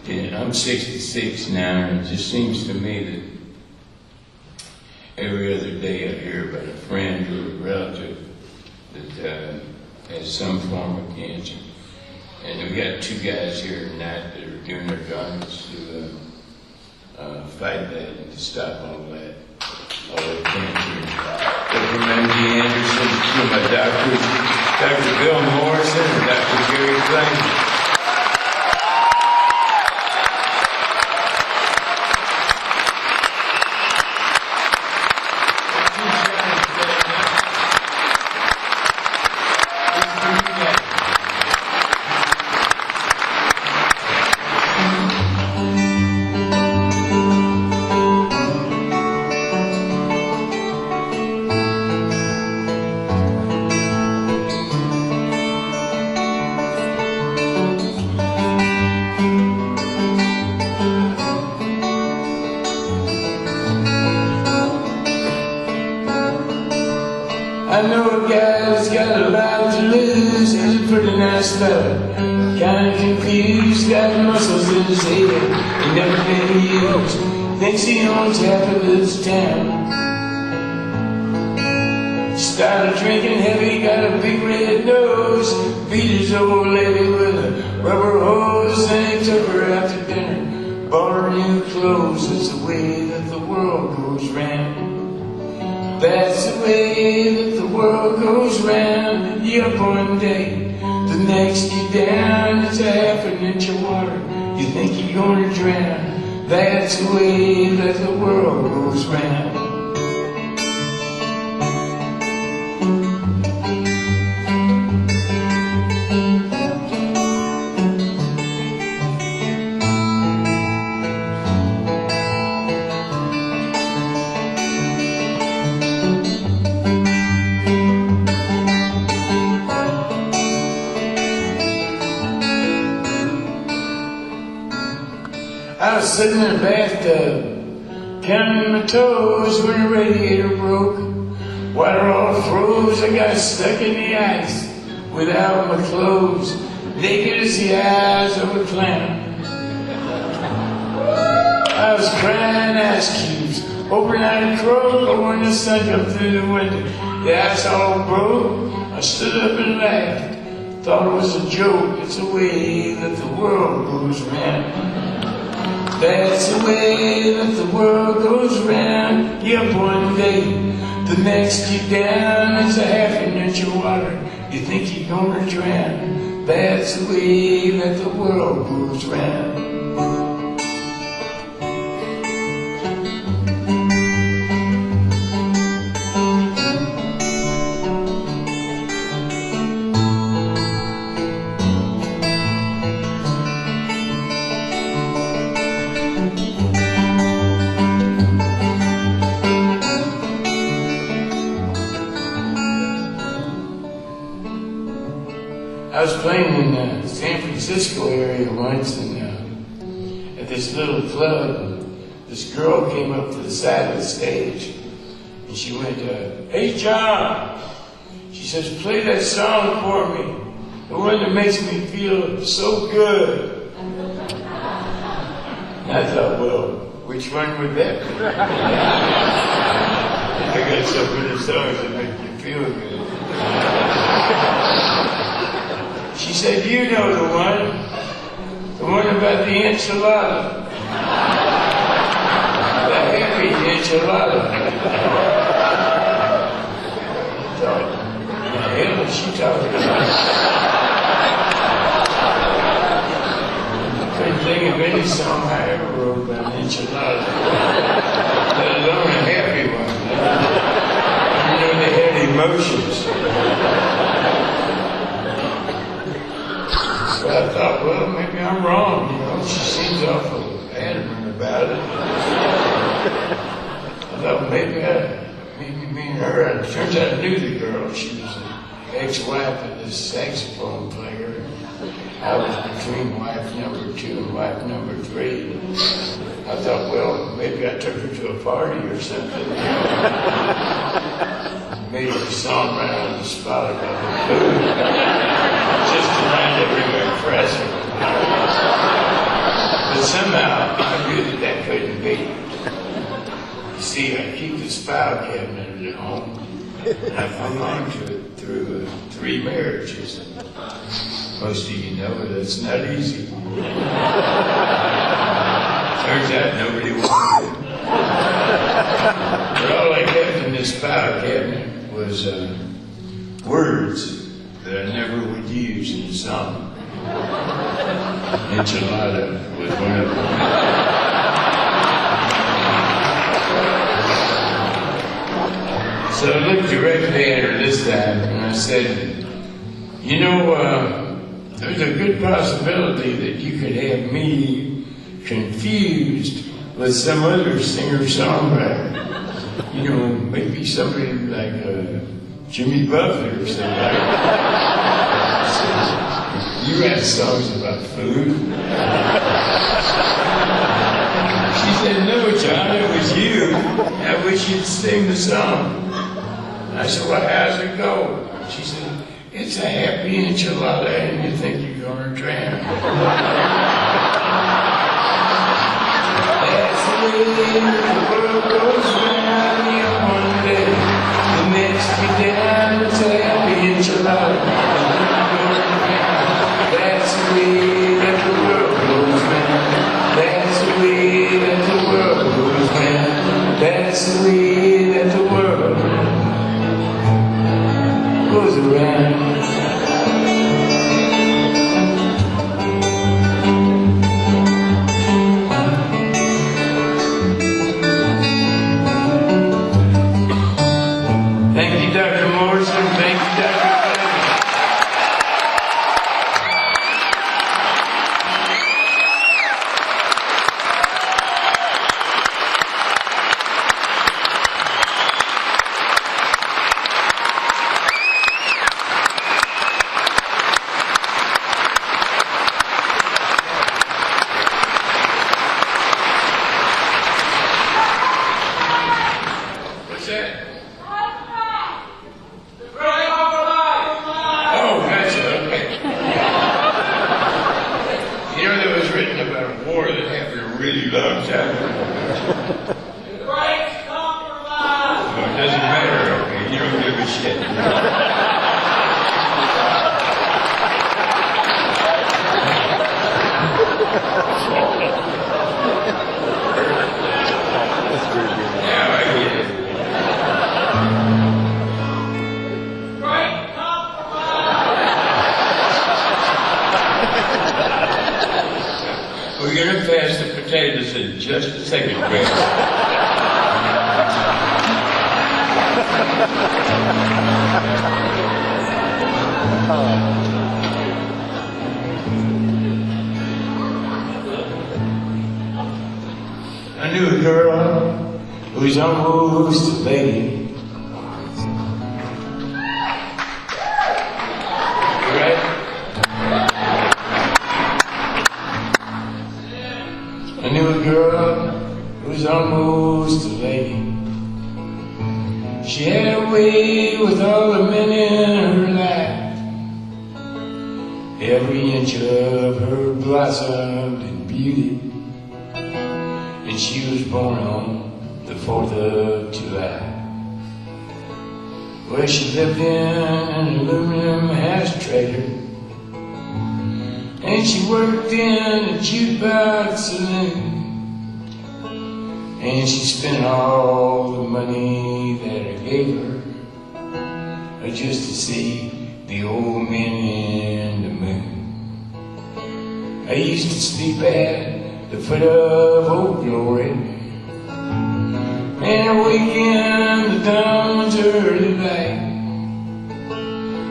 And I'm 66 now, and it just seems to me that every other day I hear about a friend or a relative that has some form of cancer. And we got two guys here tonight that are doing their darndest to fight that and to stop all that cancer. Dr. MD Anderson, two of my doctors, Dr. Bill Morrison and Dr. Gary Prine. I know a guy that's got a lot to lose. He's a pretty nice fella, kind of confused, got muscles in his head he never been used. Thinks he owns half of this town. Started drinking heavy, got a big red nose, beat his old lady with a rubber hose, then he took her out to dinner, bought her new clothes. It's the way that the world goes round. That's the way that the world goes round. You're up one day, the next you're down. It's a half an inch of water, you think you're gonna drown. That's the way that the world goes round. I was sitting in a bathtub, counting my toes when the radiator broke. Water all froze, I got stuck in the ice without my clothes, naked as the eyes of a clown. I was crying ice cubes, hoping I'd croak, but when the sun come through the window, the ice all broke. I stood up and laughed, thought it was a joke. It's the way that the world goes round. That's the way that the world goes round. You're up one day, the next you're down. It's a half an inch of water, you think you're gonna drown. That's the way that the world goes round. I was playing in the San Francisco area once, and at this little club, this girl came up to the side of the stage, and she went, "Hey, John," she says, "play that song for me, the one that makes me feel so good." And I thought, well, which one would that be? I got so many songs that make you feel good. She said, "You know the one about the enchilada. The happy enchilada." I thought, what the hell is she talking about? I couldn't think of any song I ever wrote about enchilada, let alone a happy one. You know, they had emotions. So I thought, well, maybe I'm wrong, you know. She seems awful adamant about it. I thought maybe me and her, it turns out I knew the girl. She was an ex-wife of this saxophone player. I was between wife number 2 and wife number 3. I thought, well, maybe I took her to a party or something. Made her a song right on the spot about the food. Just trying to impress her. But somehow I knew that couldn't be. You see, I keep this file cabinet at home, and I've hung on to it through 3 marriages. Most of you know that's not easy. Turns out nobody wanted it. But all I kept in this file cabinet was words that I never would use in a song. Enchilada was one of them. So I looked directly at her this time and I said, "You know, there's a good possibility that you could have me confused with some other singer-songwriter. You know, maybe somebody like Jimmy Buffett or somebody. So, you write songs about food." She said, "No, John, it was you. I wish you'd sing the song." I said, "Well, how's it go?" She said, "It's a happy enchilada and you think you're gonna drown." That's the way the world goes round. One day, the next you down, it's a happy enchilada. That's the way that the world goes round. That's the way that the world goes round. That's the way that the world goes around. Thank you, Dr. Morrison. Thank you, Dr. What's that? Oh, gotcha, okay. You know, that was written about a war that happened a really long time ago. Oh, it doesn't matter, okay? You don't give a shit. Now I get it. We're going to pass the potatoes in just a second, Greg. I knew a girl who was almost a lady. You right? every inch of her blossomed in beauty. And she was born on the 4th of July, where she lived in an aluminum house trailer, and she worked in a jukebox saloon. And she spent all the money that I gave her just to see the old man in the moon. I used to sleep at the foot of Old Glory, and I wake in the dawn's early light.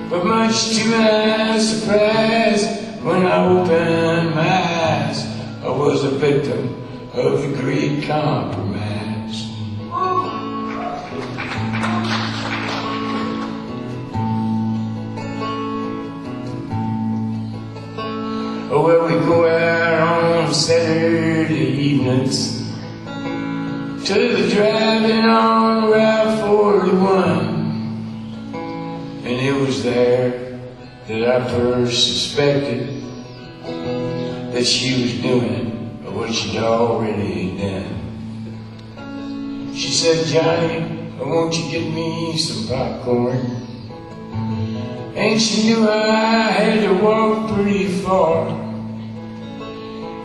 But much to my surprise, when I opened my eyes, I was a victim of the great compromise. Oh, well, we go out on Saturday evenings to the driving on Route 41, and it was there that I first suspected that she was doing what she'd already done. She said, "Johnny, won't you get me some popcorn?" And she knew I had to walk pretty far.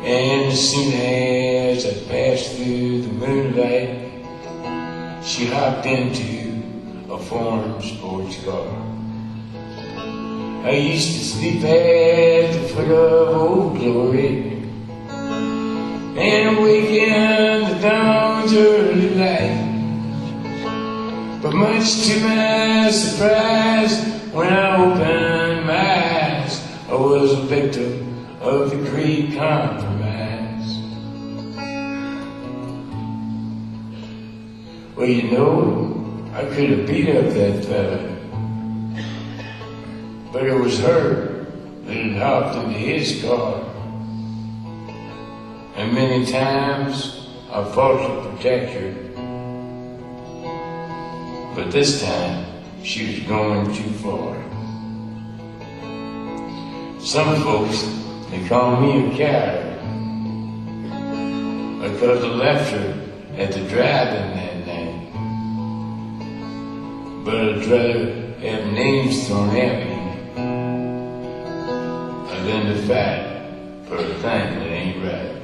And as soon as I passed through the moonlight, she hopped into a foreign sports car. I used to sleep at the foot of Old Glory, and wake in the dawn's early light. But much to my surprise, when I opened my eyes, I was a victim of the great compromise. Well, you know, I could have beat up that fella, but it was her that had hopped into his car. And many times I fought to protect her, but this time she was going too far. Some folks, they call me a coward because I left her at the drive-in that night. But I'd rather have names thrown at me than to fight for a thing that ain't right.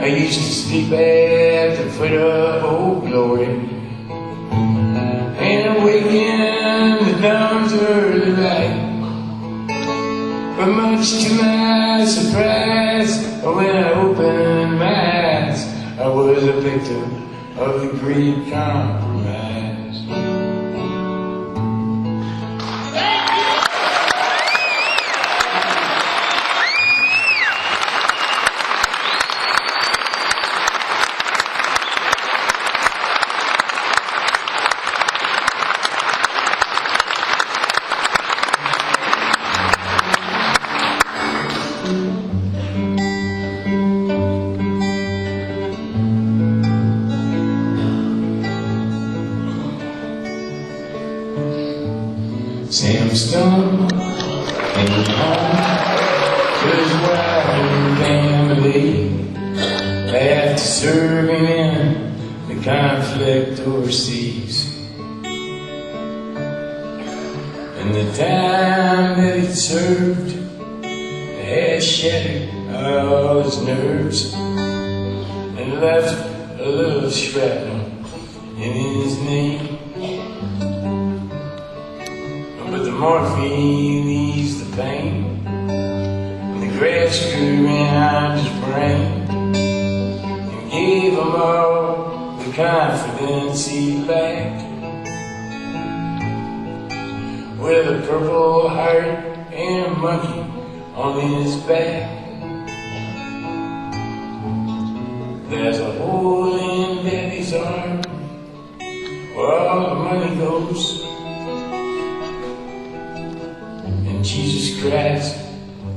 I used to sleep at the foot of Old Glory, and I wake in the dawn's early light. But much to my surprise, when I opened my eyes, I was a victim of the great compromise. Stone and home to his wife and family after serving in the conflict overseas. And the time that he served had shattered all his nerves and left a little shrapnel in his knee. But the morphine eased the pain, and the grass grew around his brain, and gave him all the confidence he lacked. With a purple heart and a monkey on his back, there's a hole in Daddy's arm where all the money goes. Jesus Christ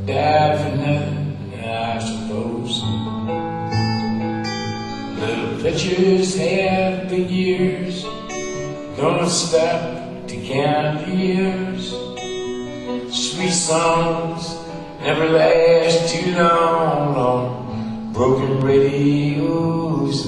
died for nothing, I suppose. Little pictures have big ears, gonna stop to count the years. Sweet sweet songs never last too long on broken radios.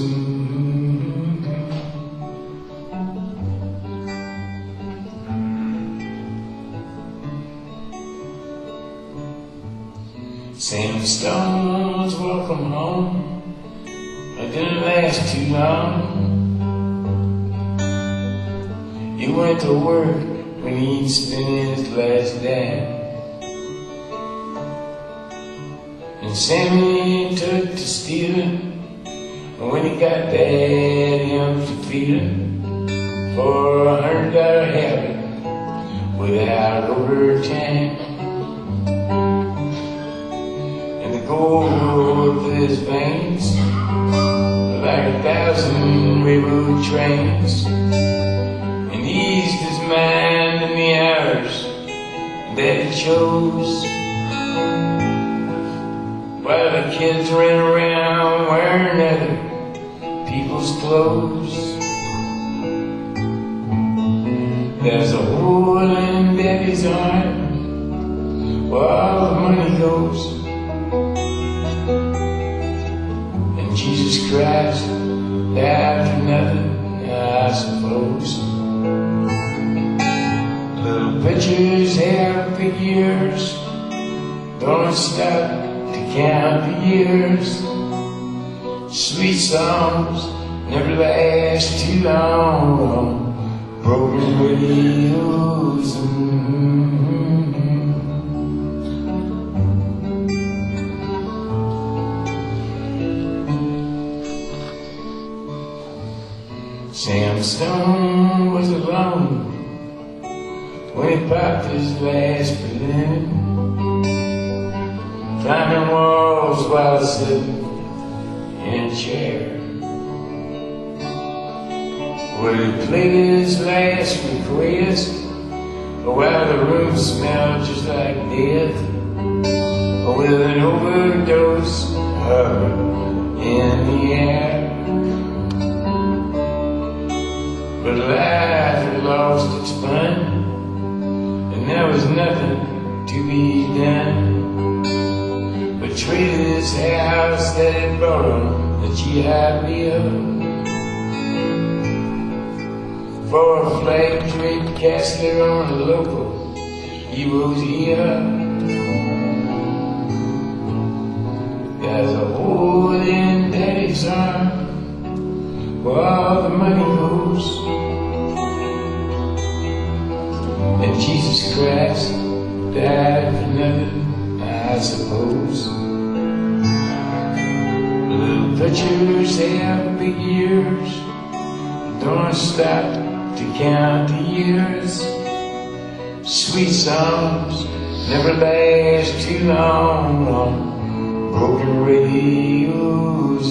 Sam Stone's welcome home, it didn't last too long. He went to work when he'd spent his last dime, and Sammy took to stealing, and when he got bad he upped to feeling for $100 habit without overtime. And the gold rolled through his veins like 1,000 railroad trains, and eased his mind in the hours that he chose, while the kids ran around wearing other people's clothes. There's a hole in Daddy's arm where all the money goes, and Jesus Christ died for nothing, I suppose. Little pictures have big ears, don't stop to count the years. Sweet songs never last too long on broken radios. Sam Stone was alone when he popped his last balloon, climbing walls while sitting in a chair, where he played his last request while the room smelled just like death, with an overdose in the air. But life had lost its fun, and there was nothing to be done but trade his house that had brought him the GI Bill for a flag draped casket on a local hero's hill. There's a hole in Daddy's arm where all the money goes, and Jesus Christ died for nothing, I suppose. Little pictures have big ears, don't stop to count the years. Sweet songs never last too long on broken radios.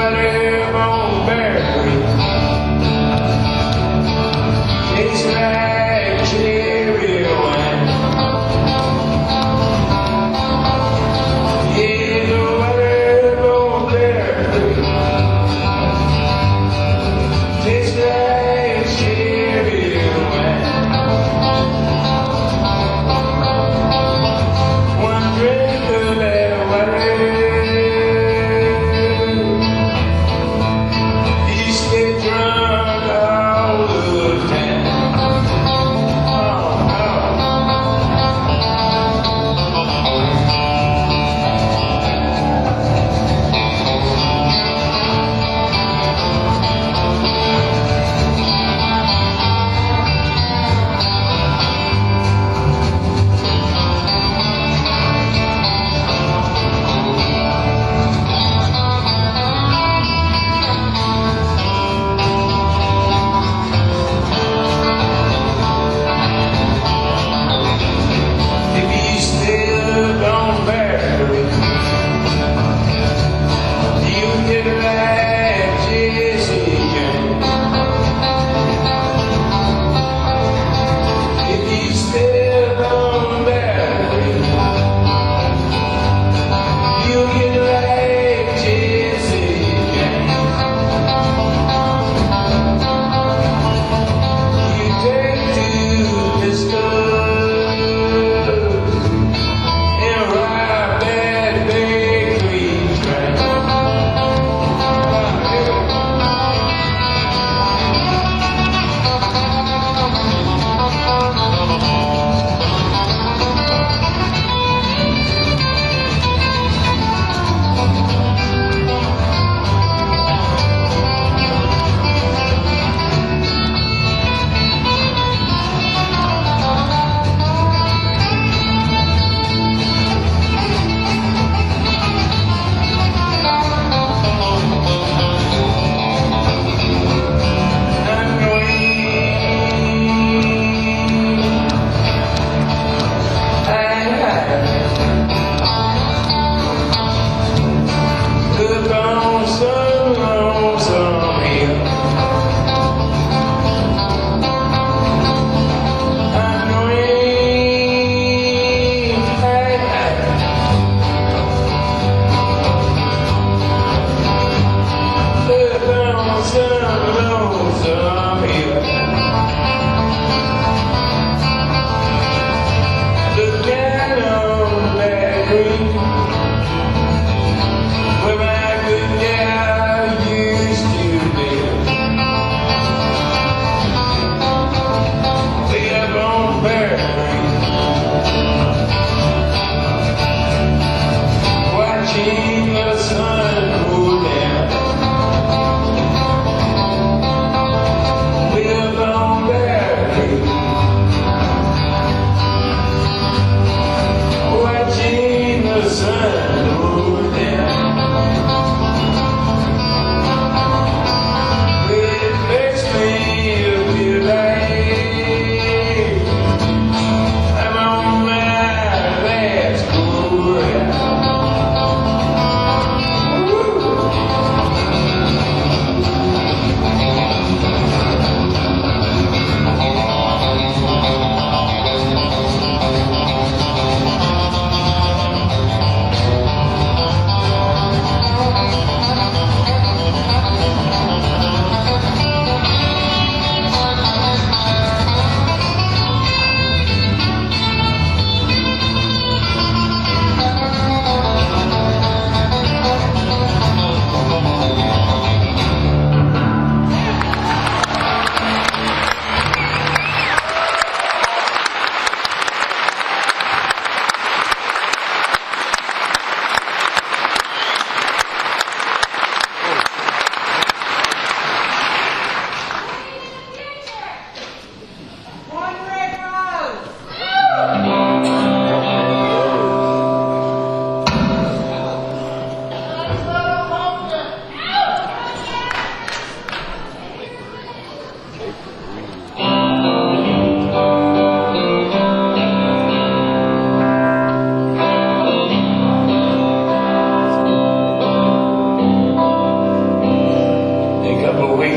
water bone berry. Tastes like cherry wine. Yeah, the water bone berry. Tastes like cherry wine. One drink of that water. These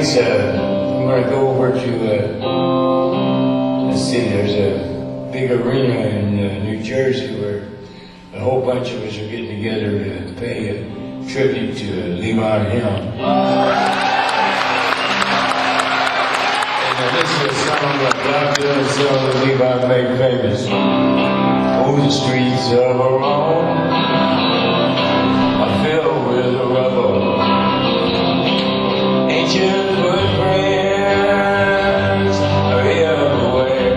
tonight's, I'm going to go over to, let's see, there's a big arena in New Jersey where a whole bunch of us are getting together to pay a tribute to Levon Helm. And this is a song that Bob Dylan song that Levon made famous. Oh, the streets of Rome are filled with rubble. Ancient footprints are everywhere.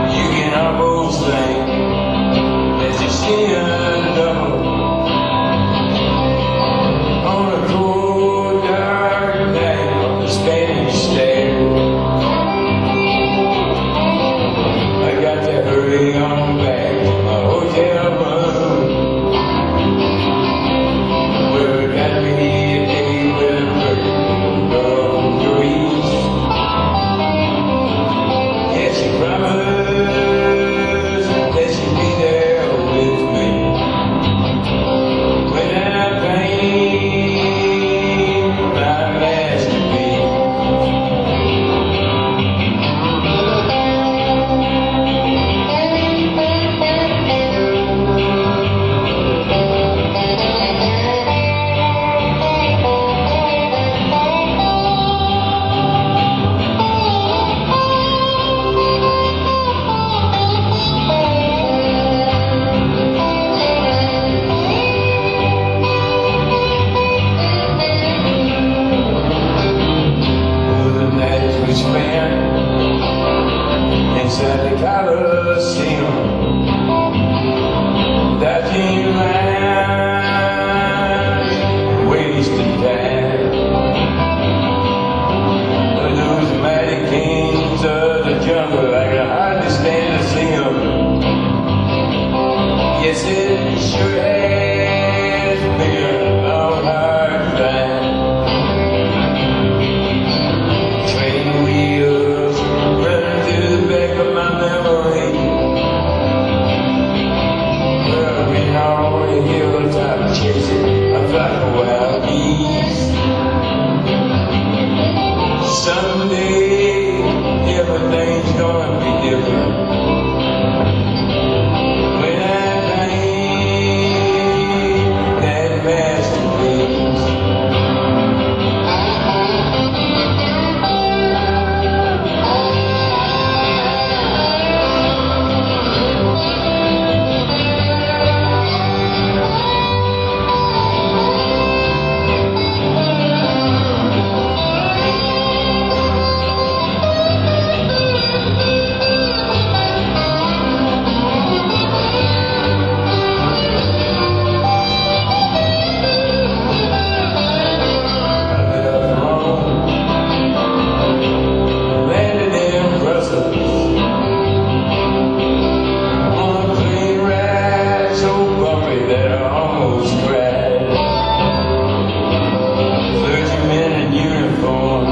You can almost think that you see a double on a cold, dark night on the Spanish Stair. I got to hurry on back to my hotel room, where it got me a day with a pretty girl Greece. Yeah, she promised that she'd be there with me when I paint my masterpiece. The night we spent inside the Coliseum, dodging lines, wasting time. Those mighty kings of the jungle, I can hardly stand to see them. Yes, it sure has been a long, hard ride. Train wheels running through the back of my memory. Running on the hilltop, chasing a flock of wild geese. Someday everything's gonna be different. When I paint that masterpiece. Landed in Brussels on a plane ride so bumpy that I almost cried. Clergymen in uniform,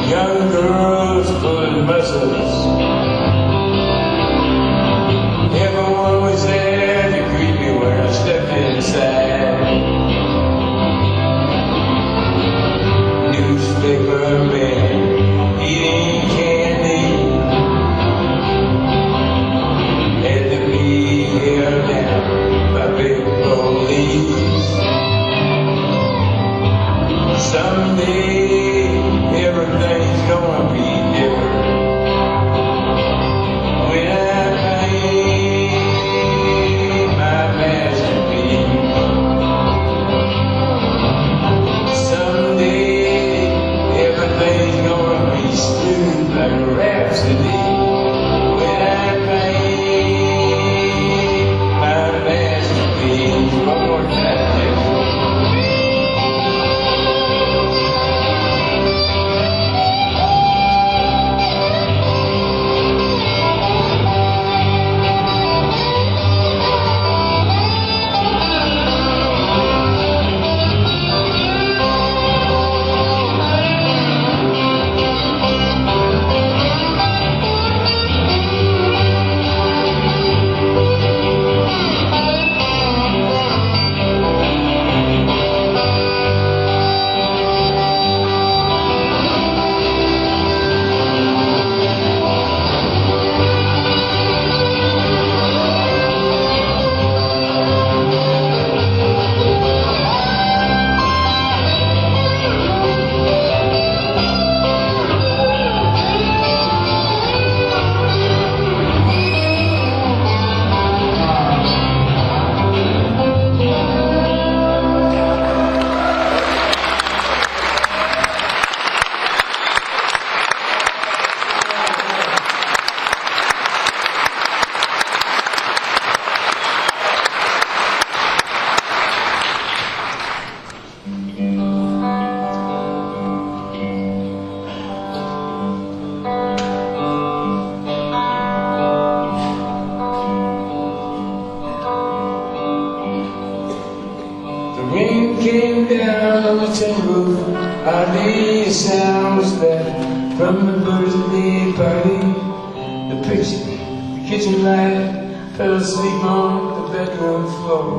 young girls pulling muscles. Everyone was there to greet me when I stepped inside. Newspaper men eating candy had to be held down by big police. Someday everything's gonna be different. When I paint my masterpiece. Someday everything's gonna be smooth like a rhapsody. When I paint my masterpiece. One more time, Jacques. The rain came down on the tin roof, hardly a sound was left from the birthday party. The picture, the kitchen light, fell asleep on the bedroom floor.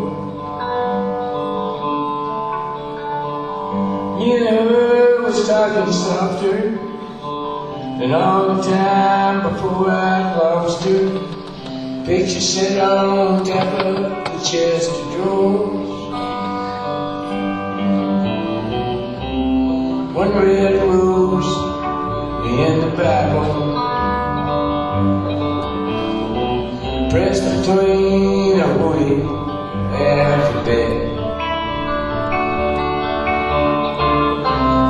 Me and her was talking softer than all the time before I lost her. Picture set on top of the chest of drawers. One red rose in the Bible, pressed between a woody alphabet.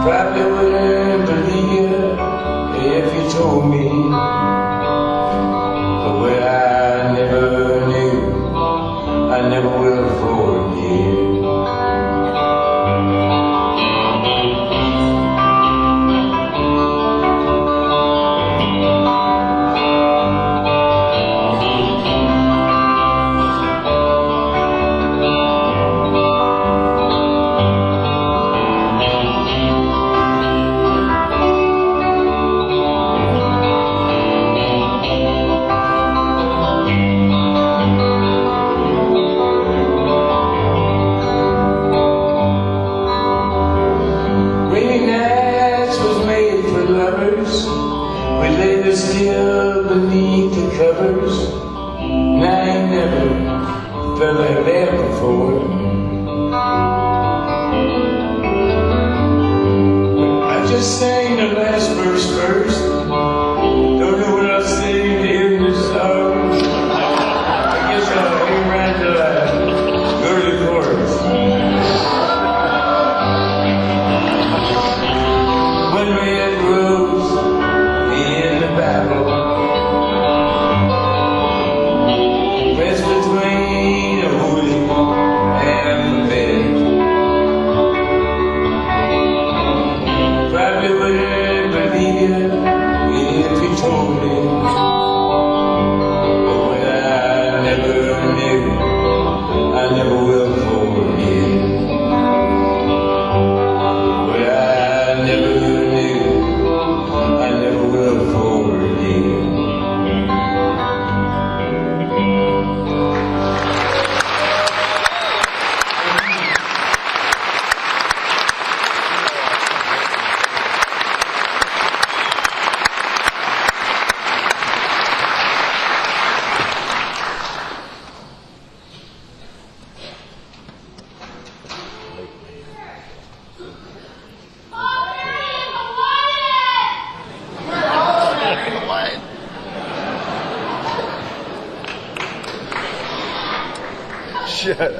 Probably wouldn't believe you if you told me, but what I never knew, I never will forget. Still beneath the covers, and I ain't never felt like that before. I just sang the last verse first. Don't know what I'll sing to end this song. I guess I'll hang around till I go to the chorus. One red rose in the Bible, pressed between a woody alphabet. Probably wouldn't believe you if you told me, but what I never knew, I never will forget. What I never knew, I never will forget. Shut up.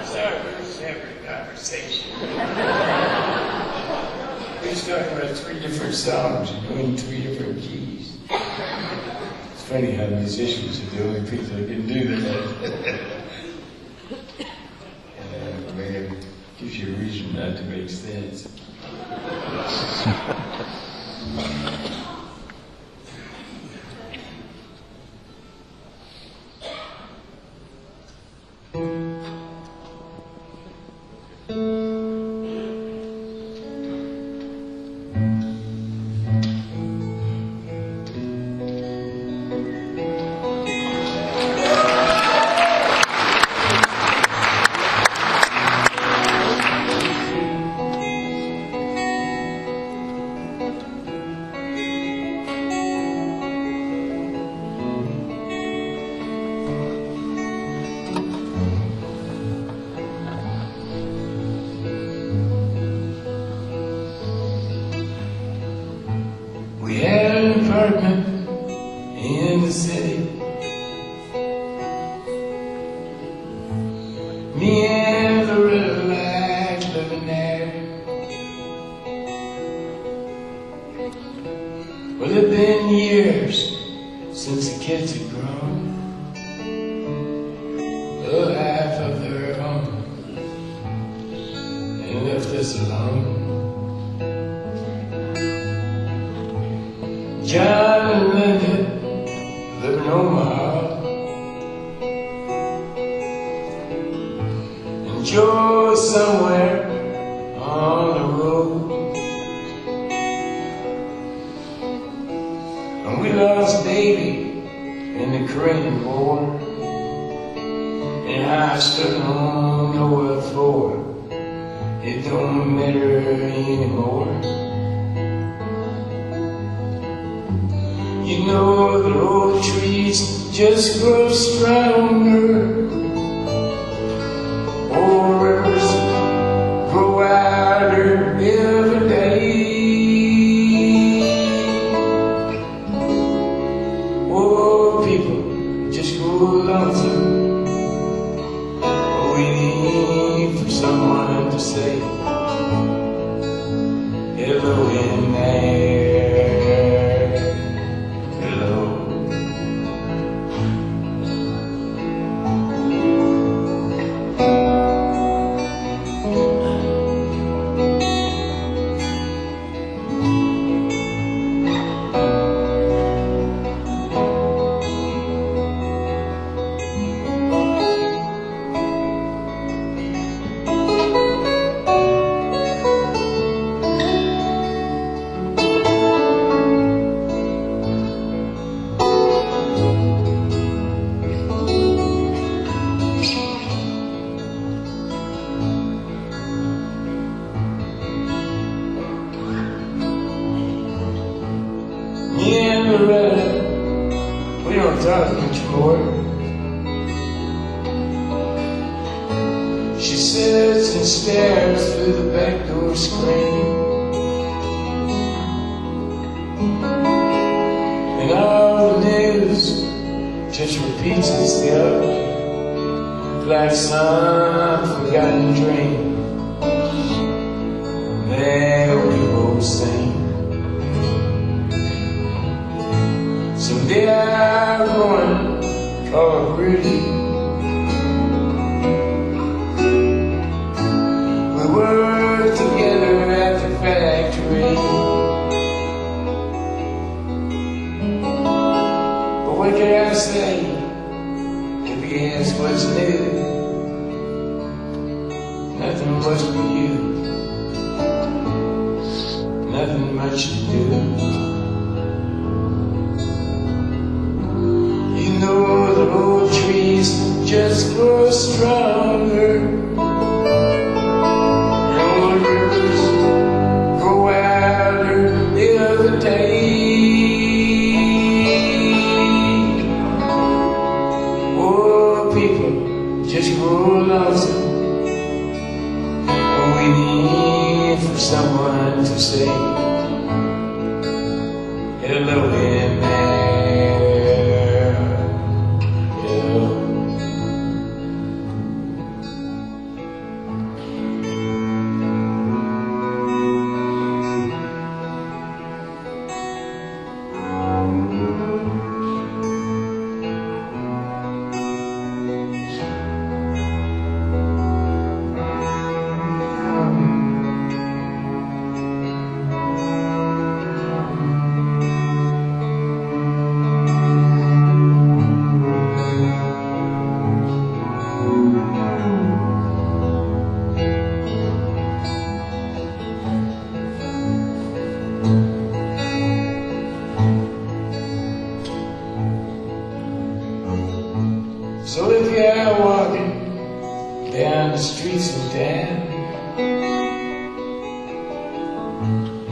Sorry, we're just having a conversation. We just talking about 3 different songs and doing 3 different keys. It's funny how musicians are the only people that can do that. I mean, it gives you a reason not to make sense. We had an apartment in the city. Me and Loretta liked living there. Well, it'd been years since the kids had grown. The life of their own. joy somewhere on the road. And we lost baby in the Korean War, and I stood on nowhere for it don't matter anymore. You know the old trees just grow stronger, old rivers grow wider every day. Oh, people just grow lonesome. We need for someone to say hello in there. Hello. We don't talk much more. She sits and stares through the back door screen, and all the news just repeats itself like some forgotten dream that we both sing. Someday I'm going to call it pretty. We work together at the factory, but what can I say if you ask what's new? Nothing much for you, nothing much to do. You know the old trees just grow stronger, and old rivers grow wilder every day. Oh, people just grow lonesome. We need for someone to say hello in there. Hello. So if you're walking down the streets of town,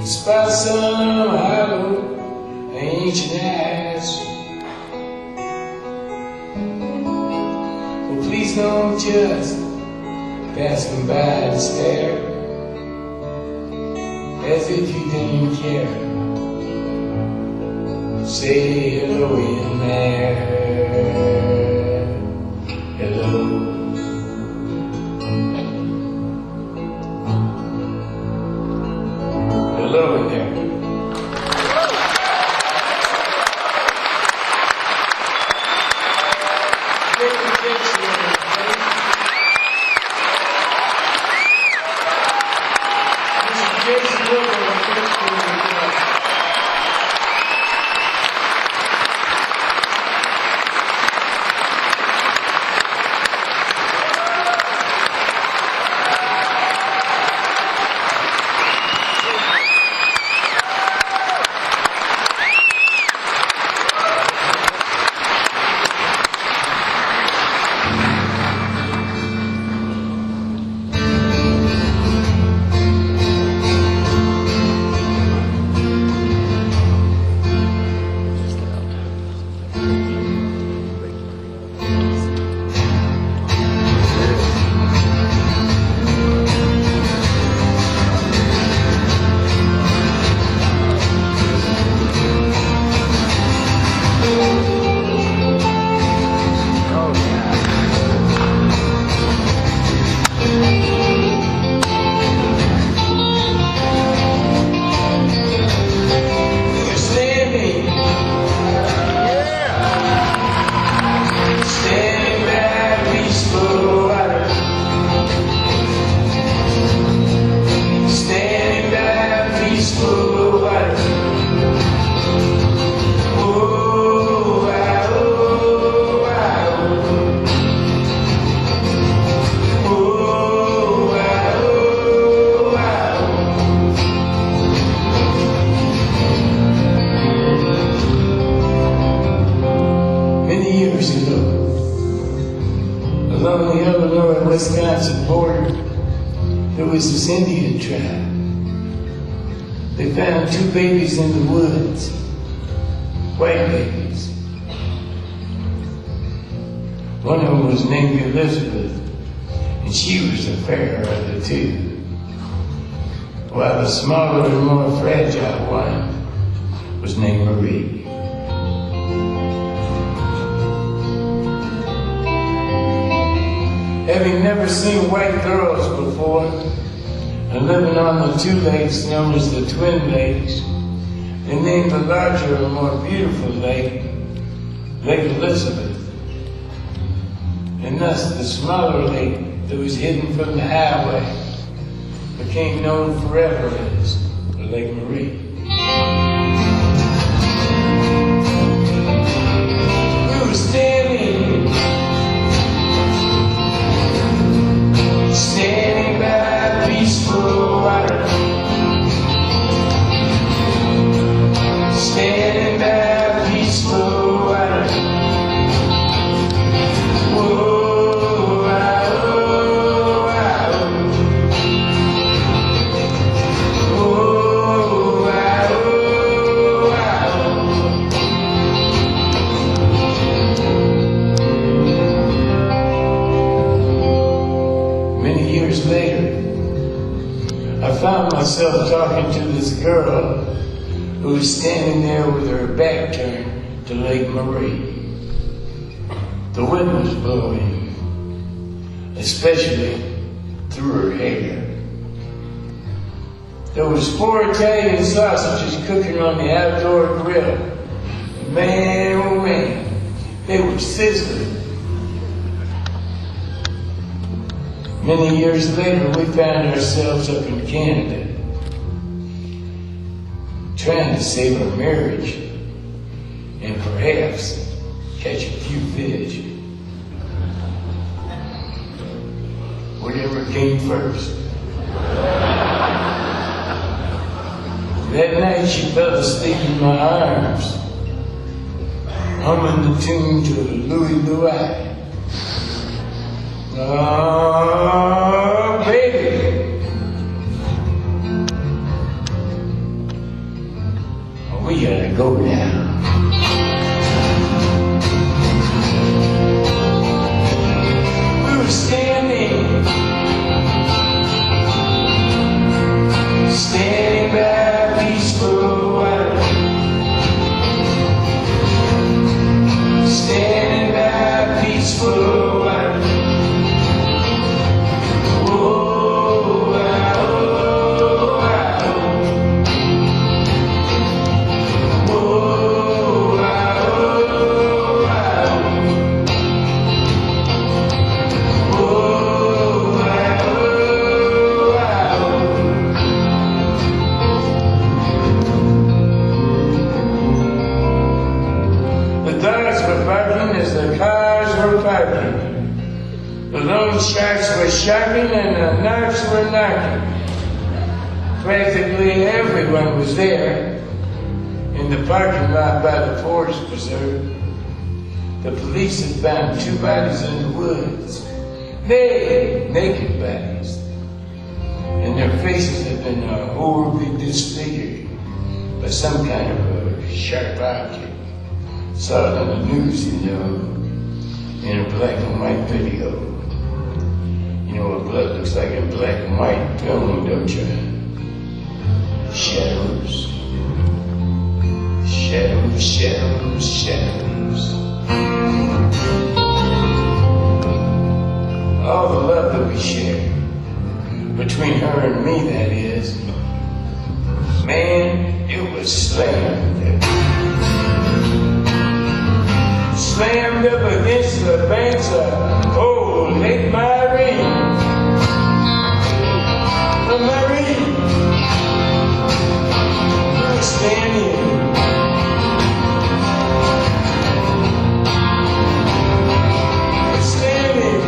spot some hollow ancient house, well, please don't just pass them by and stare as if you didn't care. Say hello in there. Hello. Hello in there. Wisconsin border, there was this Indian tribe. They found 2 babies in the woods, white babies. One of them was named Elizabeth, and she was the fairer of the 2, while the smaller and more fragile one was named Marie. Having never seen white girls before, and living on the 2 lakes known as the Twin Lakes, they named the larger and more beautiful lake, Lake Elizabeth. And thus the smaller lake that was hidden from the highway became known forever as Lake Marie. We were standing by peaceful water, standing by peaceful water. Whoa, wow, wow. Whoa, wow, wow. Many years later, I found myself talking to this girl who was standing there with her back turned to Lake Marie. The wind was blowing, especially through her hair. There was 4 Italian sausages cooking on the outdoor grill. Man, oh man, they were sizzling. Many years later, we found ourselves up in Canada, trying to save our marriage and perhaps catch a few fish. Whatever came first. That night she fell asleep in my arms, humming the tune to Louie Louie. Oh, baby. We gotta go now. We were standing by peaceful water, standing by peaceful water. The loan sharks were sharking and the narcs were narking. Practically everyone was there in the parking lot by the Forest Preserve. The police had found 2 bodies in the woods, naked bodies, and their faces had been horribly disfigured by some kind of a sharp object. Saw it on the news, you know, in a black and white video. You know what blood looks like in black and white film, don't you? Shadows. Shadows, shadows, shadows. All the love that we shared, between her and me, that is, man, it was slammed. Slammed up against the banks of old Lake Marie. The Marie. We were standing. We're standing.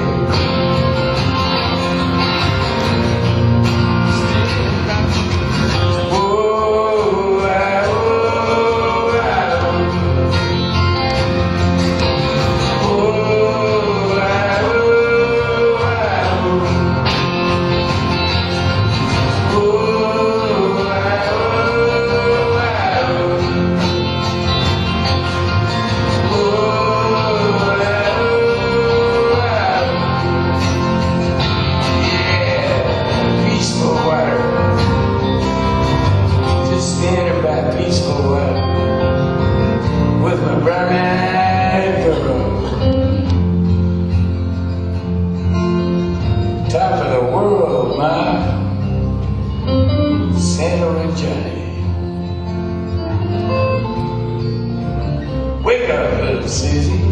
the city.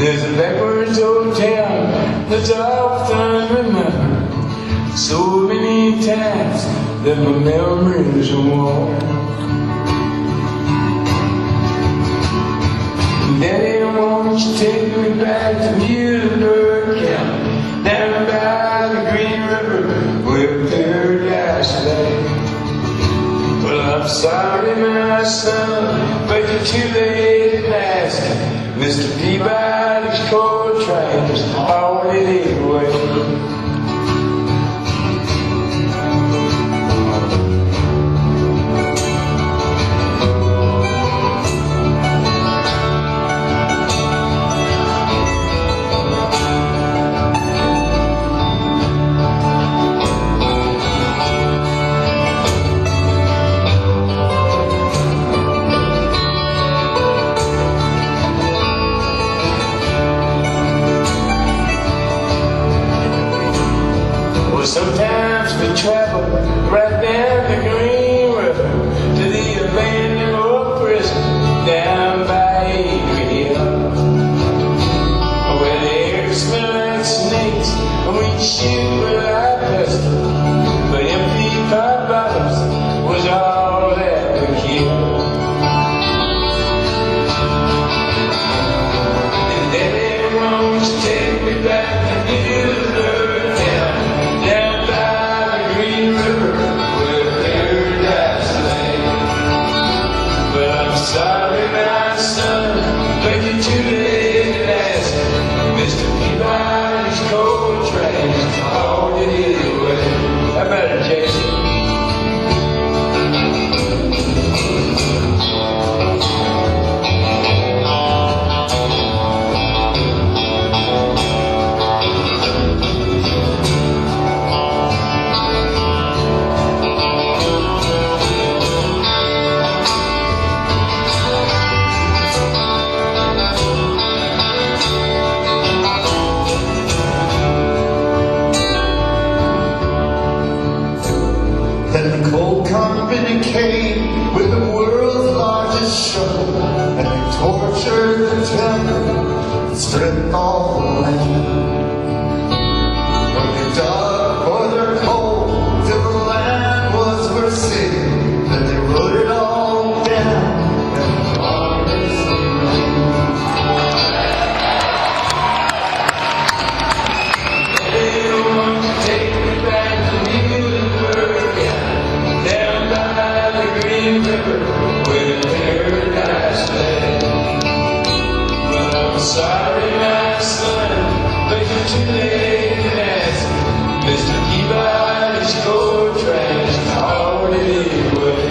There's a backwards hotel that's often remembered so many times that my memories are warm. Daddy, won't you take me back to Wilber County? I'm sorry, my son, but you're too late at last. Mr. Peabody's coal train's already away. Sometimes we travel right down the Green River to the abandoned old prison down by Acre Hill, where the air smells like snakes and we shoot with our pistols, but empty pop bottles was all that we killed. And Daddy, won't you take me back to Wilber? Sorry, my son, but you're too late at last. Mr. Peabody's coal train's already away. How about it, Jason? Then the coal company came with the world's largest shovel, and they tortured the timber and stripped all the land. When they dug for their coal till the land was for sale, then they wrote it all down and harvest the rain. They want to take me back to Wilber, down by the Green River, where the paradise lay. But I'm sorry, my son, but you're too late to ask. Mr. Peabody's coal train's already away.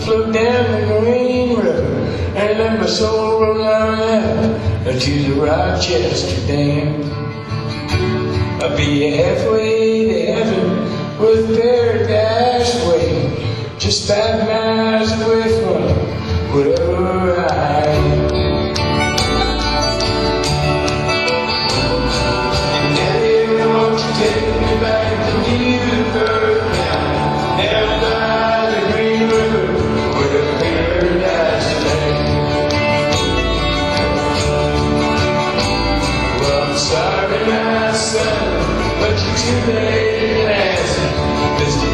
Float down the Green River and let my soul roll on out to the Rochester Dam. I'll be halfway to heaven with paradise waiting, just 5 miles away from wherever I am. And Daddy, won't you take me back to Wilber, down by the Green River, where the paradise lay. Well, I'm sorry, my son, but you're too late to ask. Mr.